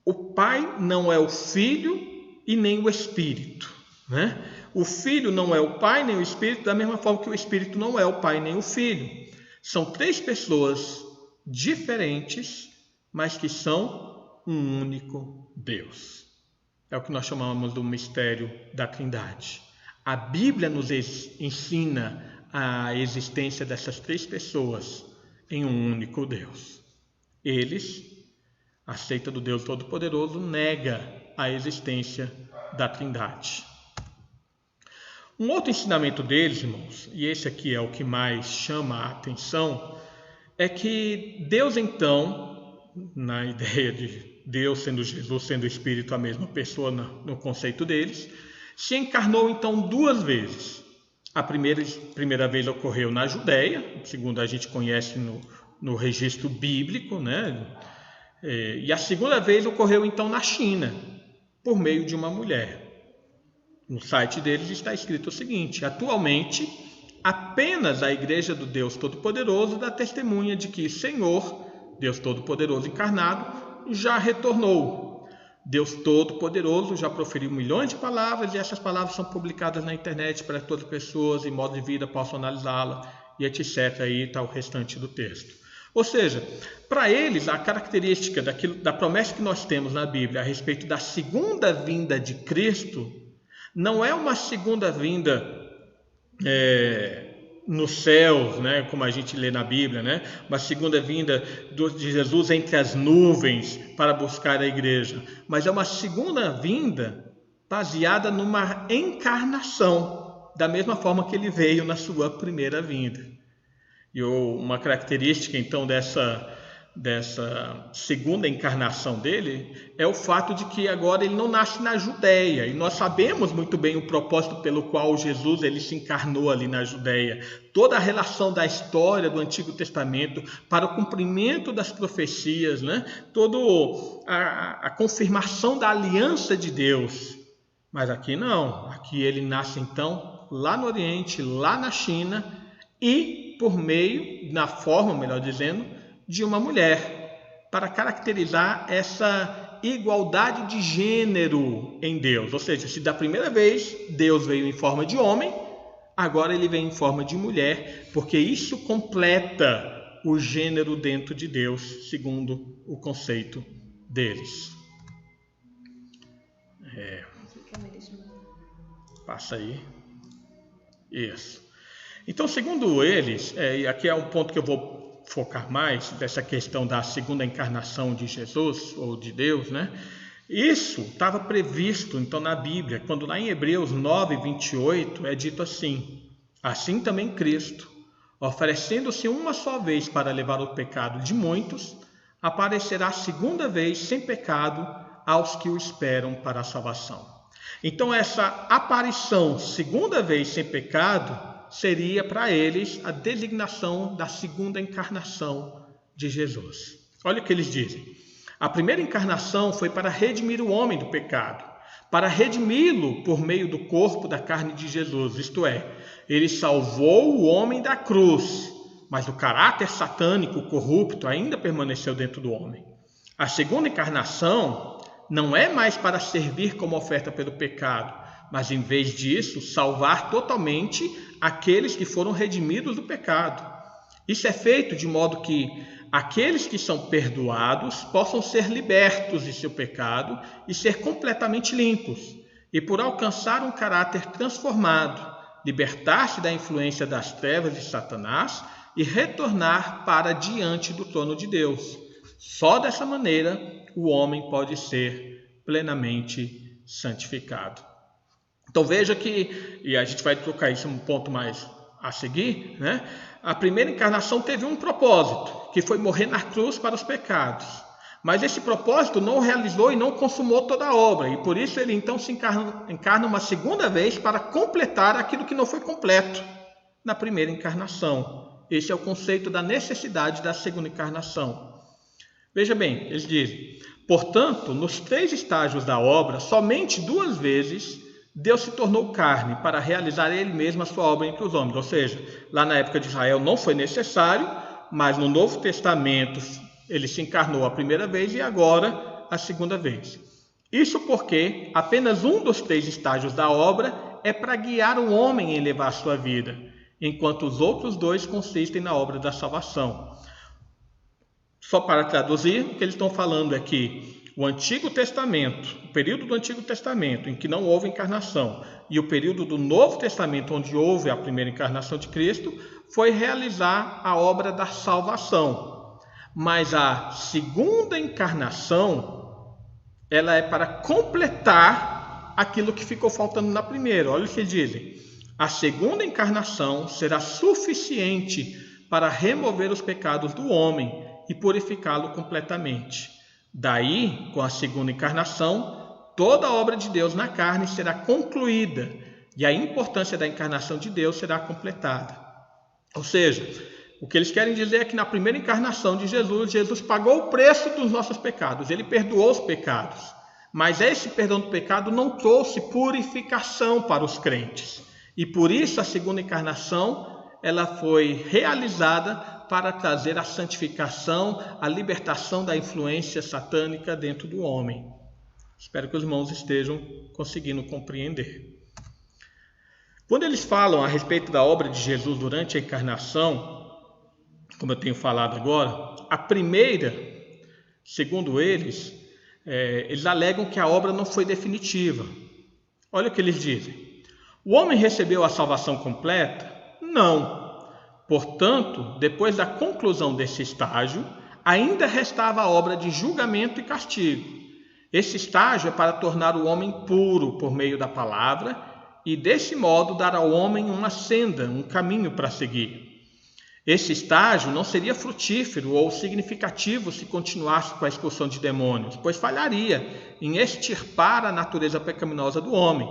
o Pai não é o Filho e nem o Espírito, né? O Filho não é o Pai nem o Espírito, da mesma forma que o Espírito não é o Pai nem o Filho. São 3 pessoas diferentes, mas que são um único Deus. É o que nós chamamos do mistério da Trindade. A Bíblia nos ensina a existência dessas três pessoas em um único Deus. Eles, a seita do Deus Todo-Poderoso, nega a existência da Trindade. Um outro ensinamento deles, irmãos, e esse aqui é o que mais chama a atenção, é que Deus, então, na ideia de Deus sendo Jesus, sendo Espírito a mesma pessoa no conceito deles, se encarnou então duas vezes. A primeira vez ocorreu na Judéia, segundo a gente conhece no registro bíblico, né? E a segunda vez ocorreu então na China, por meio de uma mulher. No site deles está escrito o seguinte: atualmente, apenas a Igreja do Deus Todo-Poderoso dá testemunha de que o Senhor, Deus Todo-Poderoso encarnado, já retornou. Deus Todo-Poderoso já proferiu milhões de palavras e essas palavras são publicadas na internet para que todas as pessoas em modo de vida possam analisá-la e etc. Aí está o restante do texto. Ou seja, para eles a característica da promessa que nós temos na Bíblia a respeito da segunda vinda de Cristo não é uma segunda vinda nos céus, né, como a gente lê na Bíblia, né, uma segunda vinda de Jesus entre as nuvens para buscar a igreja, mas é uma segunda vinda baseada numa encarnação, da mesma forma que ele veio na sua primeira vinda. E uma característica então dessa segunda encarnação dele é o fato de que agora ele não nasce na Judéia, e nós sabemos muito bem o propósito pelo qual Jesus ele se encarnou ali na Judéia. Toda a relação da história do Antigo Testamento para o cumprimento das profecias, né? Toda a confirmação da aliança de Deus. Mas aqui não, aqui ele nasce então lá no Oriente, lá na China, e por meio, na forma, melhor dizendo, de uma mulher, para caracterizar essa igualdade de gênero em Deus. Ou seja, se da primeira vez Deus veio em forma de homem, agora ele vem em forma de mulher, porque isso completa o gênero dentro de Deus, segundo o conceito deles. Passa aí. Isso. Então, segundo eles, e aqui é um ponto que eu vou focar mais, dessa questão da segunda encarnação de Jesus, ou de Deus, né? Isso estava previsto, então, na Bíblia, quando lá em Hebreus 9, 28, é dito assim: assim também Cristo, oferecendo-se uma só vez para levar o pecado de muitos, aparecerá segunda vez sem pecado aos que o esperam para a salvação. Então, essa aparição segunda vez sem pecado seria para eles a designação da segunda encarnação de Jesus. Olha o que eles dizem. A primeira encarnação foi para redimir o homem do pecado, para redimi-lo por meio do corpo da carne de Jesus, isto é, ele salvou o homem da cruz, mas o caráter satânico corrupto ainda permaneceu dentro do homem. A segunda encarnação não é mais para servir como oferta pelo pecado, mas em vez disso, salvar totalmente aqueles que foram redimidos do pecado. Isso é feito de modo que aqueles que são perdoados possam ser libertos de seu pecado e ser completamente limpos, e por alcançar um caráter transformado, libertar-se da influência das trevas de Satanás e retornar para diante do trono de Deus. Só dessa maneira o homem pode ser plenamente santificado. Então veja que, e a gente vai trocar isso um ponto mais a seguir, né? A primeira encarnação teve um propósito, que foi morrer na cruz para os pecados. Mas esse propósito não realizou e não consumou toda a obra, e por isso ele então se encarna uma segunda vez para completar aquilo que não foi completo na primeira encarnação. Esse é o conceito da necessidade da segunda encarnação. Veja bem, eles dizem: portanto, nos 3 estágios da obra, somente 2 vezes Deus se tornou carne para realizar ele mesmo a sua obra entre os homens. Ou seja, lá na época de Israel não foi necessário, mas no Novo Testamento ele se encarnou a primeira vez e agora a segunda vez. Isso porque apenas um dos 3 estágios da obra é para guiar o homem em levar a sua vida, enquanto os outros 2 consistem na obra da salvação. Só para traduzir, o que eles estão falando é que o Antigo Testamento, o período do Antigo Testamento, em que não houve encarnação, e o período do Novo Testamento, onde houve a primeira encarnação de Cristo, foi realizar a obra da salvação. Mas a segunda encarnação, ela é para completar aquilo que ficou faltando na primeira. Olha o que dizem. A segunda encarnação será suficiente para remover os pecados do homem e purificá-lo completamente. Daí, com a segunda encarnação, toda a obra de Deus na carne será concluída e a importância da encarnação de Deus será completada. Ou seja, o que eles querem dizer é que na primeira encarnação de Jesus, Jesus pagou o preço dos nossos pecados, ele perdoou os pecados. Mas esse perdão do pecado não trouxe purificação para os crentes. E por isso a segunda encarnação ela foi realizada para trazer a santificação, a libertação da influência satânica dentro do homem. Espero que os irmãos estejam conseguindo compreender. Quando eles falam a respeito da obra de Jesus durante a encarnação, como eu tenho falado agora, a primeira, segundo eles alegam que a obra não foi definitiva. Olha o que eles dizem. O homem recebeu a salvação completa? Não. Portanto, depois da conclusão desse estágio, ainda restava a obra de julgamento e castigo. Esse estágio é para tornar o homem puro por meio da palavra e, desse modo, dar ao homem uma senda, um caminho para seguir. Esse estágio não seria frutífero ou significativo se continuasse com a expulsão de demônios, pois falharia em extirpar a natureza pecaminosa do homem,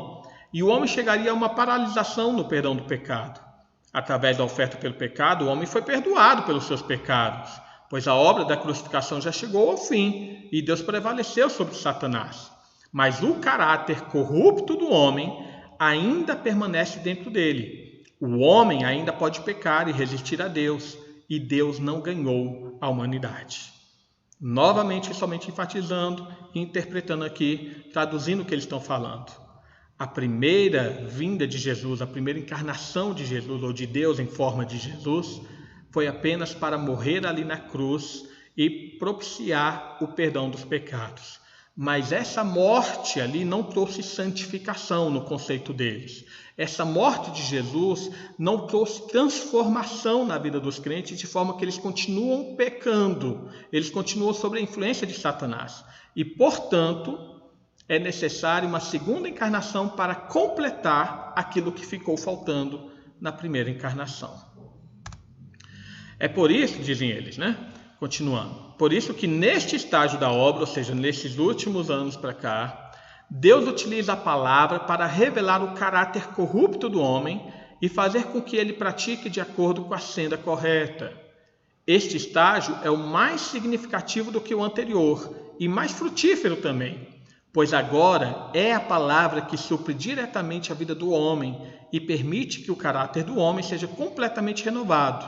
e o homem chegaria a uma paralisação no perdão do pecado. Através da oferta pelo pecado, o homem foi perdoado pelos seus pecados, pois a obra da crucificação já chegou ao fim e Deus prevaleceu sobre Satanás. Mas o caráter corrupto do homem ainda permanece dentro dele. O homem ainda pode pecar e resistir a Deus, e Deus não ganhou a humanidade. Novamente, somente enfatizando e interpretando aqui, traduzindo o que eles estão falando. A primeira vinda de Jesus, a primeira encarnação de Jesus, ou de Deus em forma de Jesus, foi apenas para morrer ali na cruz e propiciar o perdão dos pecados. Mas essa morte ali não trouxe santificação no conceito deles. Essa morte de Jesus não trouxe transformação na vida dos crentes, de forma que eles continuam pecando, eles continuam sob a influência de Satanás. E, portanto, é necessário uma segunda encarnação para completar aquilo que ficou faltando na primeira encarnação. É por isso, dizem eles, continuando, por isso que neste estágio da obra, ou seja, nesses últimos anos para cá, Deus utiliza a palavra para revelar o caráter corrupto do homem e fazer com que ele pratique de acordo com a senda correta. Este estágio é o mais significativo do que o anterior e mais frutífero também, pois agora é a palavra que supre diretamente a vida do homem e permite que o caráter do homem seja completamente renovado.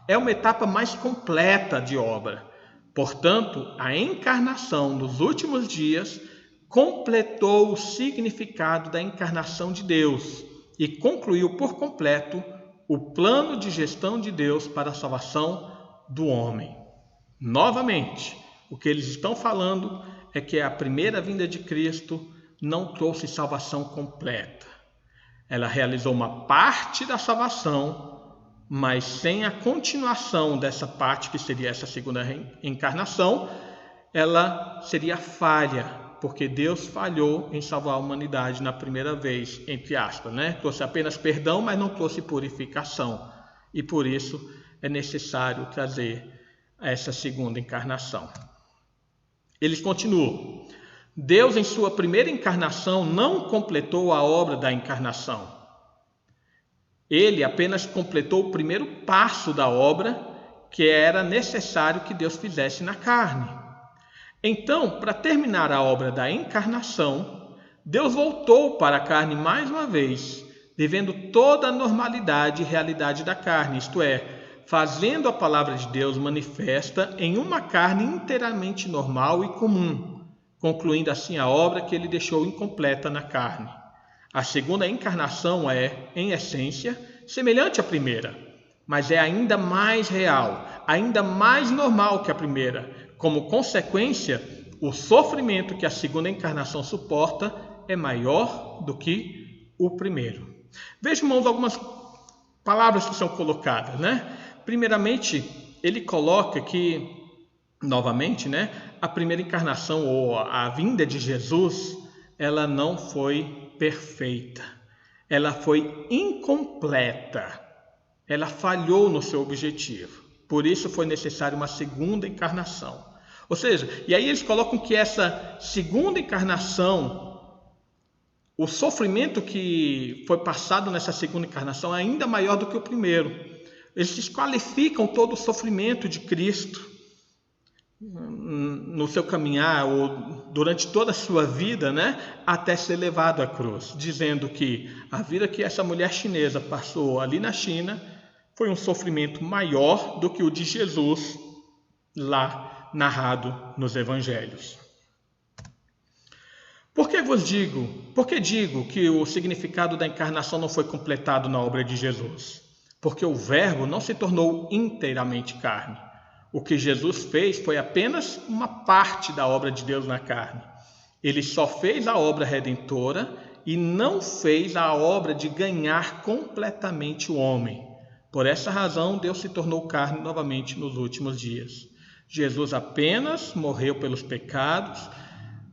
É uma etapa mais completa de obra. Portanto, a encarnação nos últimos dias completou o significado da encarnação de Deus e concluiu por completo o plano de gestão de Deus para a salvação do homem. Novamente, o que eles estão falando é que a primeira vinda de Cristo não trouxe salvação completa. Ela realizou uma parte da salvação, mas sem a continuação dessa parte, que seria essa segunda encarnação, ela seria falha, porque Deus falhou em salvar a humanidade na primeira vez, entre aspas, Trouxe apenas perdão, mas não trouxe purificação. E por isso é necessário trazer essa segunda encarnação. Eles continuam. Deus, em sua primeira encarnação, não completou a obra da encarnação. Ele apenas completou o primeiro passo da obra, que era necessário que Deus fizesse na carne. Então, para terminar a obra da encarnação, Deus voltou para a carne mais uma vez, vivendo toda a normalidade e realidade da carne, isto é, fazendo a palavra de Deus manifesta em uma carne inteiramente normal e comum, concluindo assim a obra que ele deixou incompleta na carne. A segunda encarnação é, em essência, semelhante à primeira, mas é ainda mais real, ainda mais normal que a primeira. Como consequência, o sofrimento que a segunda encarnação suporta é maior do que o primeiro. Veja, irmãos, algumas palavras que são colocadas, né? Primeiramente, ele coloca que, novamente, né, a primeira encarnação ou a vinda de Jesus, ela não foi perfeita. Ela foi incompleta. Ela falhou no seu objetivo. Por isso foi necessária uma segunda encarnação. Ou seja, e aí eles colocam que essa segunda encarnação, o sofrimento que foi passado nessa segunda encarnação é ainda maior do que o primeiro. Eles desqualificam todo o sofrimento de Cristo no seu caminhar ou durante toda a sua vida, né, até ser levado à cruz, dizendo que a vida que essa mulher chinesa passou ali na China foi um sofrimento maior do que o de Jesus lá narrado nos evangelhos. Por que digo que o significado da encarnação não foi completado na obra de Jesus? Porque o Verbo não se tornou inteiramente carne. O que Jesus fez foi apenas uma parte da obra de Deus na carne. Ele só fez a obra redentora e não fez a obra de ganhar completamente o homem. Por essa razão, Deus se tornou carne novamente nos últimos dias. Jesus apenas morreu pelos pecados,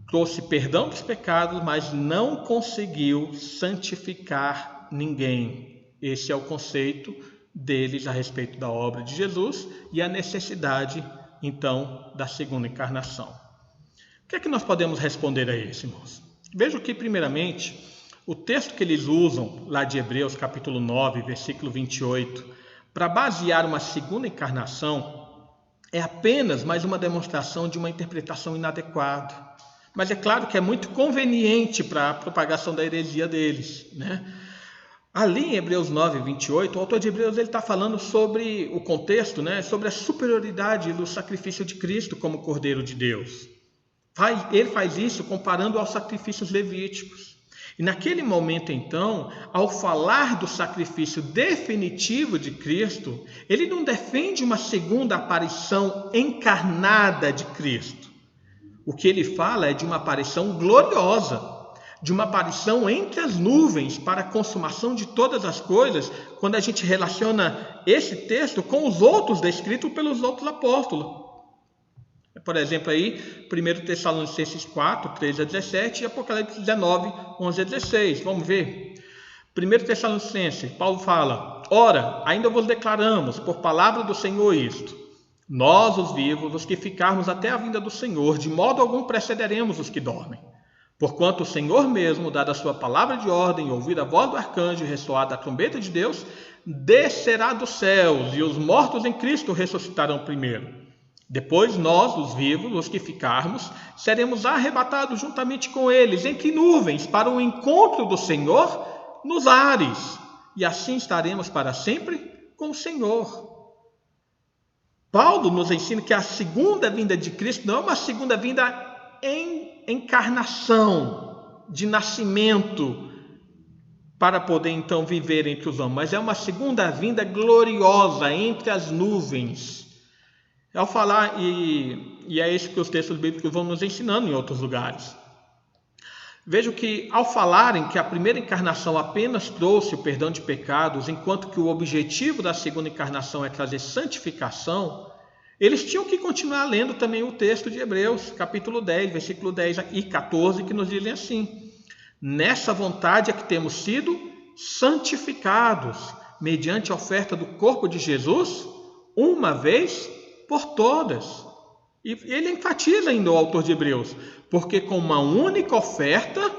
trouxe perdão dos pecados, mas não conseguiu santificar ninguém. Esse é o conceito deles a respeito da obra de Jesus e a necessidade, então, da segunda encarnação. O que é que nós podemos responder a isso, irmãos? Veja que, primeiramente, o texto que eles usam lá de Hebreus, capítulo 9, versículo 28, para basear uma segunda encarnação, é apenas mais uma demonstração de uma interpretação inadequada. Mas é claro que é muito conveniente para a propagação da heresia deles, né? Ali em Hebreus 9, 28, o autor de Hebreus está falando sobre o contexto, né? Sobre a superioridade do sacrifício de Cristo como Cordeiro de Deus. Ele faz isso comparando aos sacrifícios levíticos. E naquele momento, então, ao falar do sacrifício definitivo de Cristo, ele não defende uma segunda aparição encarnada de Cristo. O que ele fala é de uma aparição gloriosa, de uma aparição entre as nuvens para a consumação de todas as coisas, quando a gente relaciona esse texto com os outros descritos pelos outros apóstolos. Por exemplo, aí, 1 Tessalonicenses 4, 13 a 17 e Apocalipse 19, 11 a 16. Vamos ver. 1 Tessalonicenses, Paulo fala: Ora, ainda vos declaramos, por palavra do Senhor, isto: nós, os vivos, os que ficarmos até a vinda do Senhor, de modo algum precederemos os que dormem. Porquanto o Senhor mesmo, dada a sua palavra de ordem, ouvida a voz do arcanjo e ressoada a trombeta de Deus, descerá dos céus, e os mortos em Cristo ressuscitarão primeiro. Depois nós, os vivos, os que ficarmos, seremos arrebatados juntamente com eles, entre nuvens, para o encontro do Senhor nos ares, e assim estaremos para sempre com o Senhor. Paulo nos ensina que a segunda vinda de Cristo não é uma segunda vinda em encarnação, de nascimento, para poder então viver entre os homens, mas é uma segunda vinda gloriosa entre as nuvens. Ao falar, e é isso que os textos bíblicos vão nos ensinando em outros lugares. Vejo que ao falarem que a primeira encarnação apenas trouxe o perdão de pecados, enquanto que o objetivo da segunda encarnação é trazer santificação, eles tinham que continuar lendo também o texto de Hebreus, capítulo 10, versículo 10 e 14, que nos dizem assim: nessa vontade é que temos sido santificados, mediante a oferta do corpo de Jesus, uma vez por todas. E ele enfatiza ainda, o autor de Hebreus, porque com uma única oferta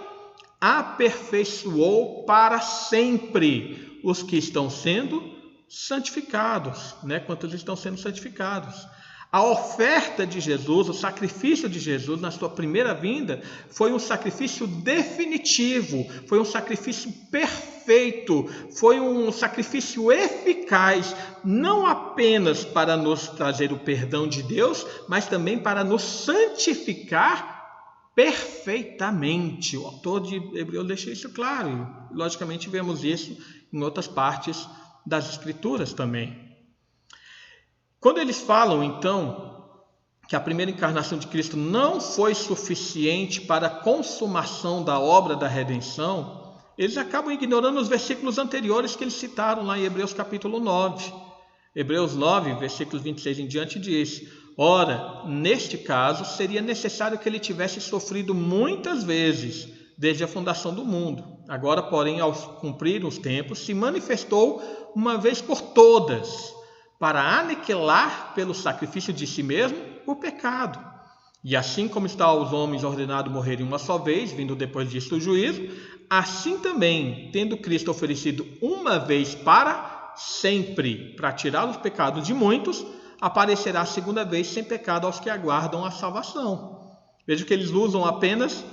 aperfeiçoou para sempre os que estão sendo santificados, né? Quantos estão sendo santificados. A oferta de Jesus, o sacrifício de Jesus na sua primeira vinda, foi um sacrifício definitivo, foi um sacrifício perfeito, foi um sacrifício eficaz, não apenas para nos trazer o perdão de Deus, mas também para nos santificar perfeitamente. O autor de Hebreus deixa isso claro, e logicamente vemos isso em outras partes das Escrituras também. Quando eles falam, então, que a primeira encarnação de Cristo não foi suficiente para a consumação da obra da redenção, eles acabam ignorando os versículos anteriores que eles citaram lá em Hebreus capítulo 9. Hebreus 9, versículos 26 em diante diz: ora, neste caso, seria necessário que ele tivesse sofrido muitas vezes, desde a fundação do mundo. Agora, porém, ao cumprir os tempos, se manifestou uma vez por todas, para aniquilar pelo sacrifício de si mesmo o pecado. E assim como está aos homens ordenado morrerem uma só vez, vindo depois disto o juízo, assim também, tendo Cristo oferecido uma vez para sempre, para tirar os pecados de muitos, aparecerá a segunda vez sem pecado aos que aguardam a salvação. Veja que eles usam apenas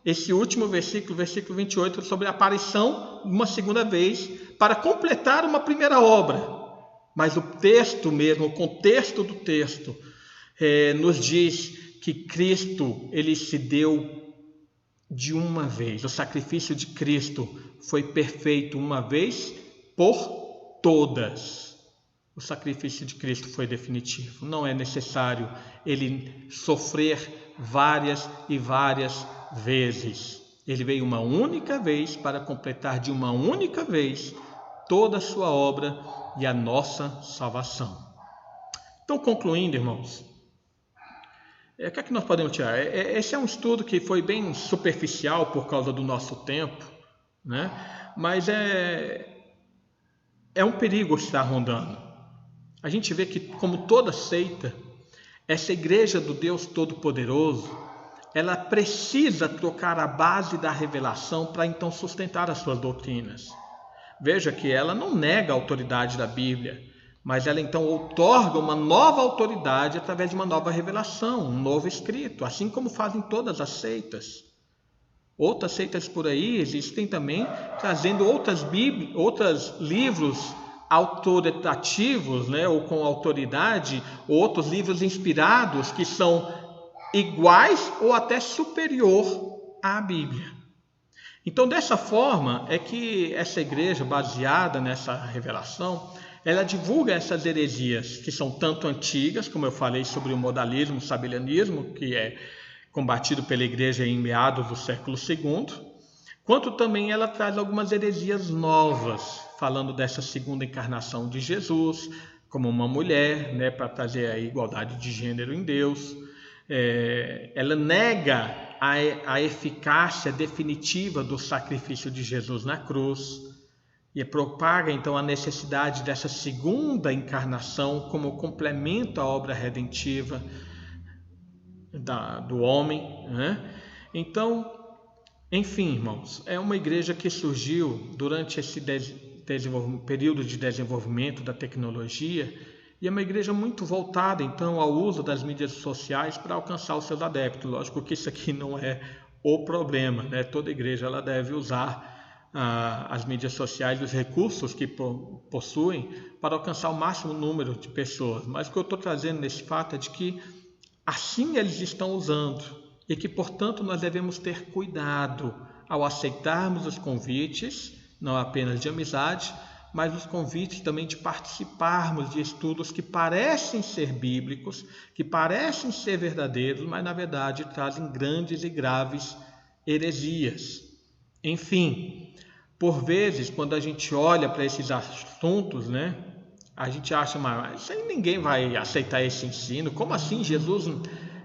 esse último versículo, versículo 28, sobre a aparição uma segunda vez, para completar uma primeira obra. Mas o texto mesmo, o contexto do texto, nos diz que Cristo, ele se deu de uma vez. O sacrifício de Cristo foi perfeito uma vez por todas. O sacrifício de Cristo foi definitivo. Não é necessário ele sofrer várias e várias vezes. Ele veio uma única vez para completar de uma única vez toda a sua obra e a nossa salvação. Então, concluindo, irmãos, o que é que nós podemos tirar? Esse é um estudo que foi bem superficial por causa do nosso tempo, né? Mas é um perigo estar rondando. A gente vê que, como toda seita, essa igreja do Deus Todo-Poderoso, ela precisa trocar a base da revelação para então sustentar as suas doutrinas. Veja que ela não nega a autoridade da Bíblia, mas ela então outorga uma nova autoridade através de uma nova revelação, um novo escrito, assim como fazem todas as seitas. Outras seitas por aí existem também trazendo outros livros autoritativos, né, ou com autoridade, ou outros livros inspirados que são iguais ou até superior à Bíblia. Então, dessa forma é que essa igreja, baseada nessa revelação, ela divulga essas heresias que são tanto antigas, como eu falei sobre o modalismo, o sabelianismo, que é combatido pela igreja em meados do século II, quanto também ela traz algumas heresias novas, falando dessa segunda encarnação de Jesus, como uma mulher, né, para trazer a igualdade de gênero em Deus. Ela nega a eficácia definitiva do sacrifício de Jesus na cruz e propaga então a necessidade dessa segunda encarnação como complemento à obra redentiva do homem, né? Então, enfim, irmãos, é uma igreja que surgiu durante esse período de desenvolvimento da tecnologia e é uma igreja muito voltada então ao uso das mídias sociais para alcançar os seus adeptos. Lógico que isso aqui não é o problema, né? Toda igreja ela deve usar as mídias sociais e os recursos que possuem para alcançar o máximo número de pessoas. Mas o que eu estou trazendo nesse fato é de que assim eles estão usando e que, portanto, nós devemos ter cuidado ao aceitarmos os convites, não apenas de amizade, mas os convites também de participarmos de estudos que parecem ser bíblicos, que parecem ser verdadeiros, mas na verdade trazem grandes e graves heresias. Enfim, por vezes, quando a gente olha para esses assuntos, né, a gente acha, mas isso aí ninguém vai aceitar esse ensino. Como assim Jesus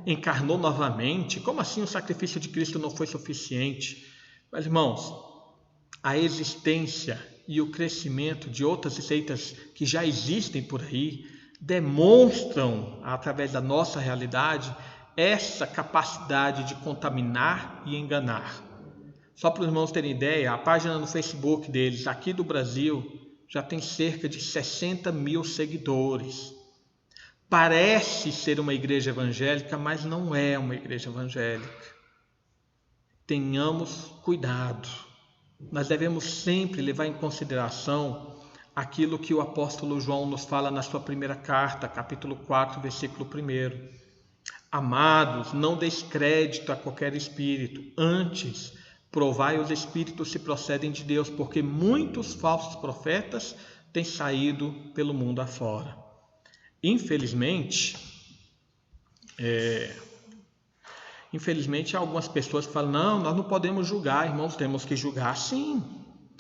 encarnou novamente? Como assim o sacrifício de Cristo não foi suficiente? Mas, irmãos, a existência e o crescimento de outras seitas que já existem por aí demonstram, através da nossa realidade, essa capacidade de contaminar e enganar. Só para os irmãos terem ideia, a página no Facebook deles, aqui do Brasil, já tem cerca de 60 mil seguidores. Parece ser uma igreja evangélica, mas não é uma igreja evangélica. Tenhamos cuidado. Nós devemos sempre levar em consideração aquilo que o apóstolo João nos fala na sua primeira carta, capítulo 4, versículo 1. Amados, não deis crédito a qualquer espírito, antes provai os espíritos se procedem de Deus, porque muitos falsos profetas têm saído pelo mundo afora. infelizmente, algumas pessoas falam, não, nós não podemos julgar, irmãos, temos que julgar sim.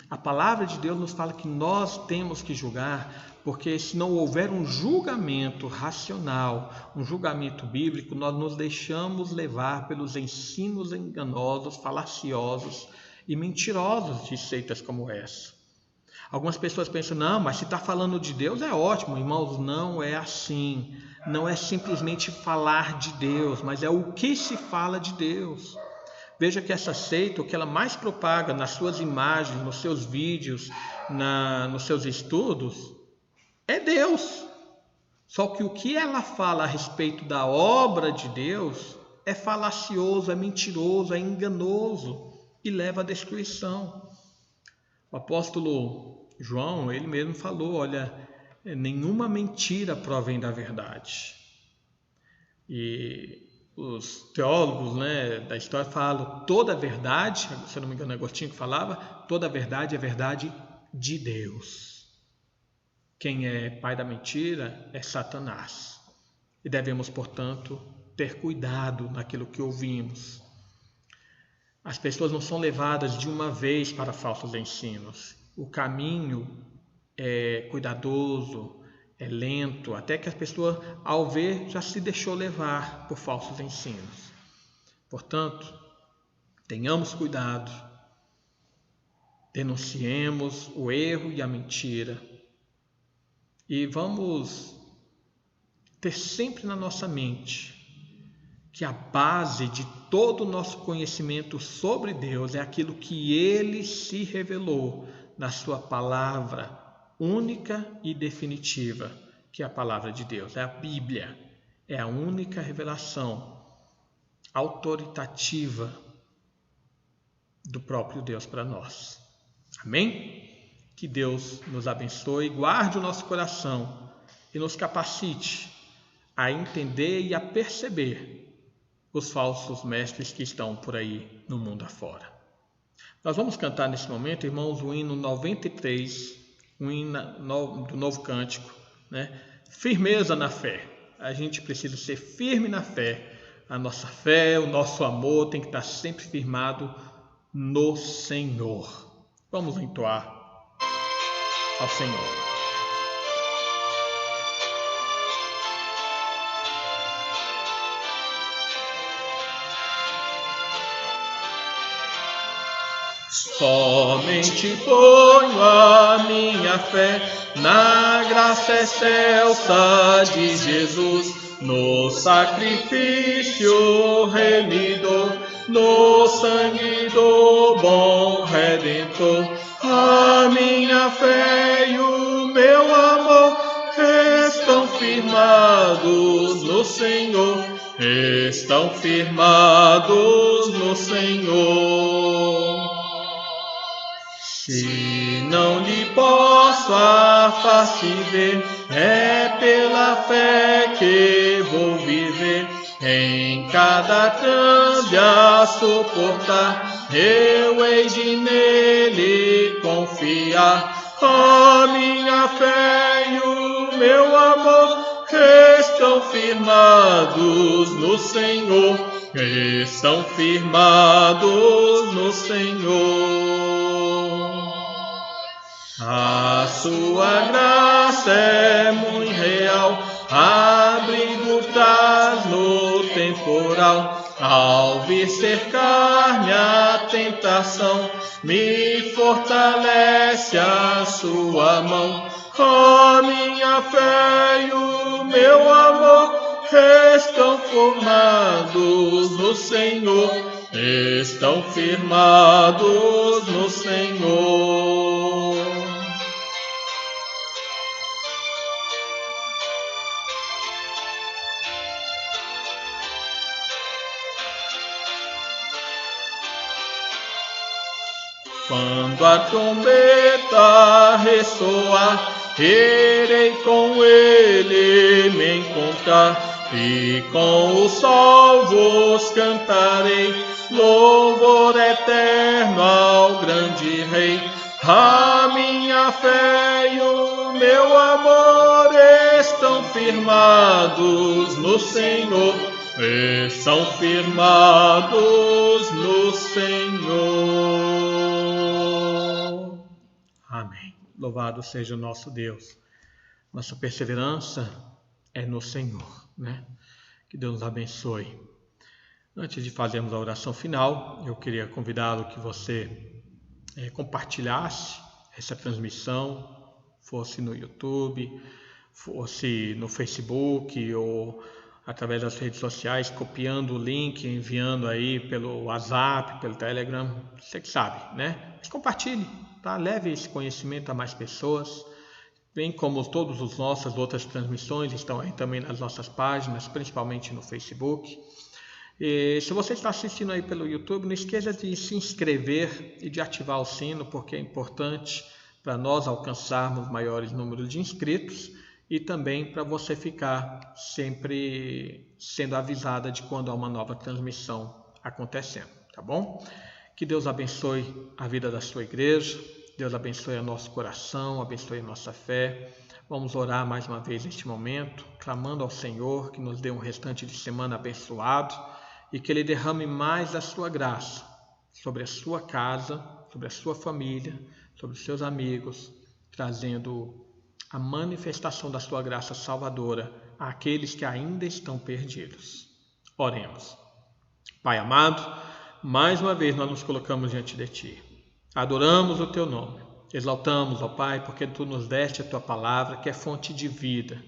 A palavra de Deus nos fala que nós temos que julgar, porque se não houver um julgamento racional, um julgamento bíblico, nós nos deixamos levar pelos ensinos enganosos, falaciosos e mentirosos de seitas como essa. Algumas pessoas pensam, não, mas se está falando de Deus é ótimo. Irmãos, não é assim. Não é simplesmente falar de Deus, mas é o que se fala de Deus. Veja que essa seita, o que ela mais propaga nas suas imagens, nos seus vídeos, nos seus estudos, é Deus. Só que o que ela fala a respeito da obra de Deus é falacioso, é mentiroso, é enganoso e leva à destruição. O apóstolo João, ele mesmo falou, olha, nenhuma mentira provém da verdade. E os teólogos, da história falam, toda a verdade, se eu não me engano é Agostinho que falava, toda a verdade é verdade de Deus. Quem é pai da mentira é Satanás. E devemos, portanto, ter cuidado naquilo que ouvimos. As pessoas não são levadas de uma vez para falsos ensinos. O caminho é cuidadoso, é lento, até que a pessoa, ao ver, já se deixou levar por falsos ensinos. Portanto, tenhamos cuidado, denunciemos o erro e a mentira e vamos ter sempre na nossa mente que a base de todo o nosso conhecimento sobre Deus é aquilo que Ele se revelou na sua palavra única e definitiva, que é a palavra de Deus, é a Bíblia, é a única revelação autoritativa do próprio Deus para nós. Amém? Que Deus nos abençoe, guarde o nosso coração e nos capacite a entender e a perceber os falsos mestres que estão por aí no mundo afora. Nós vamos cantar nesse momento, irmãos, o hino 93, o hino do Novo Cântico, Firmeza na fé. A gente precisa ser firme na fé. A nossa fé, o nosso amor tem que estar sempre firmado no Senhor. Vamos entoar ao Senhor. Somente ponho a minha fé na graça excelsa de Jesus, no sacrifício remidor, no sangue do bom Redentor. A minha fé e o meu amor estão firmados no Senhor, estão firmados no Senhor. Se não lhe posso a face ver, é pela fé que vou viver. Em cada transe a suportar, eu hei de nele confiar. A minha fé e o meu amor estão firmados no Senhor, estão firmados no Senhor. A sua graça é muito real, abrigo traz no temporal. Ao vir cercar minha tentação, me fortalece a sua mão. A minha fé e o meu amor estão formados no Senhor, estão firmados no Senhor. Quando a trombeta ressoar, irei com ele me encontrar, e com os salvos cantarei louvor eterno ao grande Rei. A minha fé e o meu amor estão estão firmados no Senhor, estão firmados no Senhor. Amém. Louvado seja o nosso Deus. Nossa perseverança é no Senhor, né? Que Deus nos abençoe. Antes de fazermos a oração final, eu queria convidá-lo que você compartilhasse essa transmissão, fosse no YouTube, fosse no Facebook ou através das redes sociais, copiando o link, enviando aí pelo WhatsApp, pelo Telegram, você que sabe, né? Mas compartilhe, tá? Leve esse conhecimento a mais pessoas, bem como todas as nossas outras transmissões estão aí também nas nossas páginas, principalmente no Facebook. E se você está assistindo aí pelo YouTube, não esqueça de se inscrever e de ativar o sino, porque é importante para nós alcançarmos maiores números de inscritos e também para você ficar sempre sendo avisada de quando há uma nova transmissão acontecendo, tá bom? Que Deus abençoe a vida da sua igreja, Deus abençoe o nosso coração, abençoe a nossa fé. Vamos orar mais uma vez neste momento, clamando ao Senhor que nos dê um restante de semana abençoado e que Ele derrame mais da sua graça sobre a sua casa, sobre a sua família, sobre os seus amigos, trazendo a manifestação da sua graça salvadora àqueles que ainda estão perdidos. Oremos. Pai amado, mais uma vez nós nos colocamos diante de Ti. Adoramos o Teu nome. Exaltamos, ó Pai, porque Tu nos deste a Tua palavra, que é fonte de vida.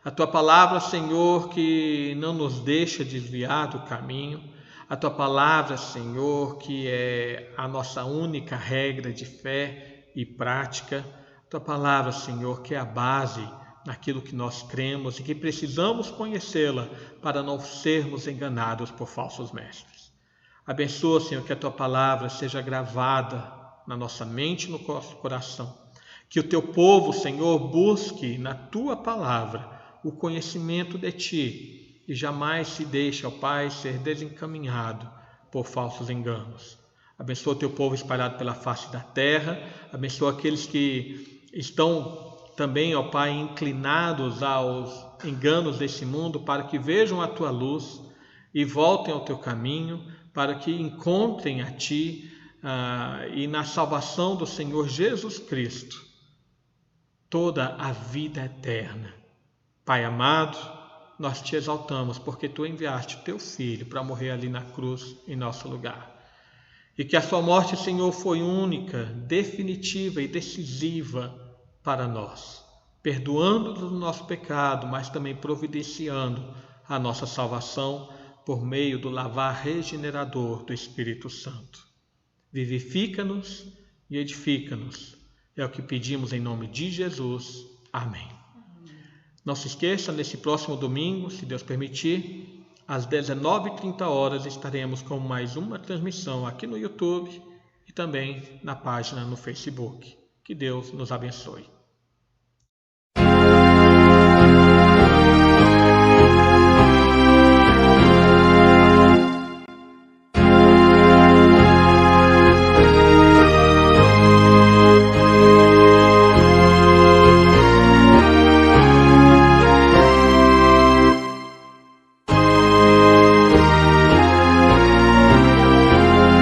A Tua palavra, Senhor, que não nos deixa desviar do caminho. A Tua palavra, Senhor, que é a nossa única regra de fé e prática. A Tua palavra, Senhor, que é a base naquilo que nós cremos e que precisamos conhecê-la para não sermos enganados por falsos mestres. Abençoa, Senhor, que a Tua palavra seja gravada na nossa mente e no nosso coração. Que o Teu povo, Senhor, busque na Tua palavra o conhecimento de Ti e jamais se deixe, ó Pai, ser desencaminhado por falsos enganos. Abençoa o Teu povo espalhado pela face da terra. Abençoa aqueles que estão também, ó Pai, inclinados aos enganos desse mundo, para que vejam a Tua luz e voltem ao Teu caminho, para que encontrem a Ti e na salvação do Senhor Jesus Cristo toda a vida eterna. Pai amado, nós Te exaltamos porque Tu enviaste o Teu Filho para morrer ali na cruz em nosso lugar. E que a Sua morte, Senhor, foi única, definitiva e decisiva para nós, perdoando-nos o nosso pecado, mas também providenciando a nossa salvação por meio do lavar regenerador do Espírito Santo. Vivifica-nos e edifica-nos. É o que pedimos em nome de Jesus. Amém. Não se esqueça, nesse próximo domingo, se Deus permitir, às 19h30 estaremos com mais uma transmissão aqui no YouTube e também na página no Facebook. Que Deus nos abençoe.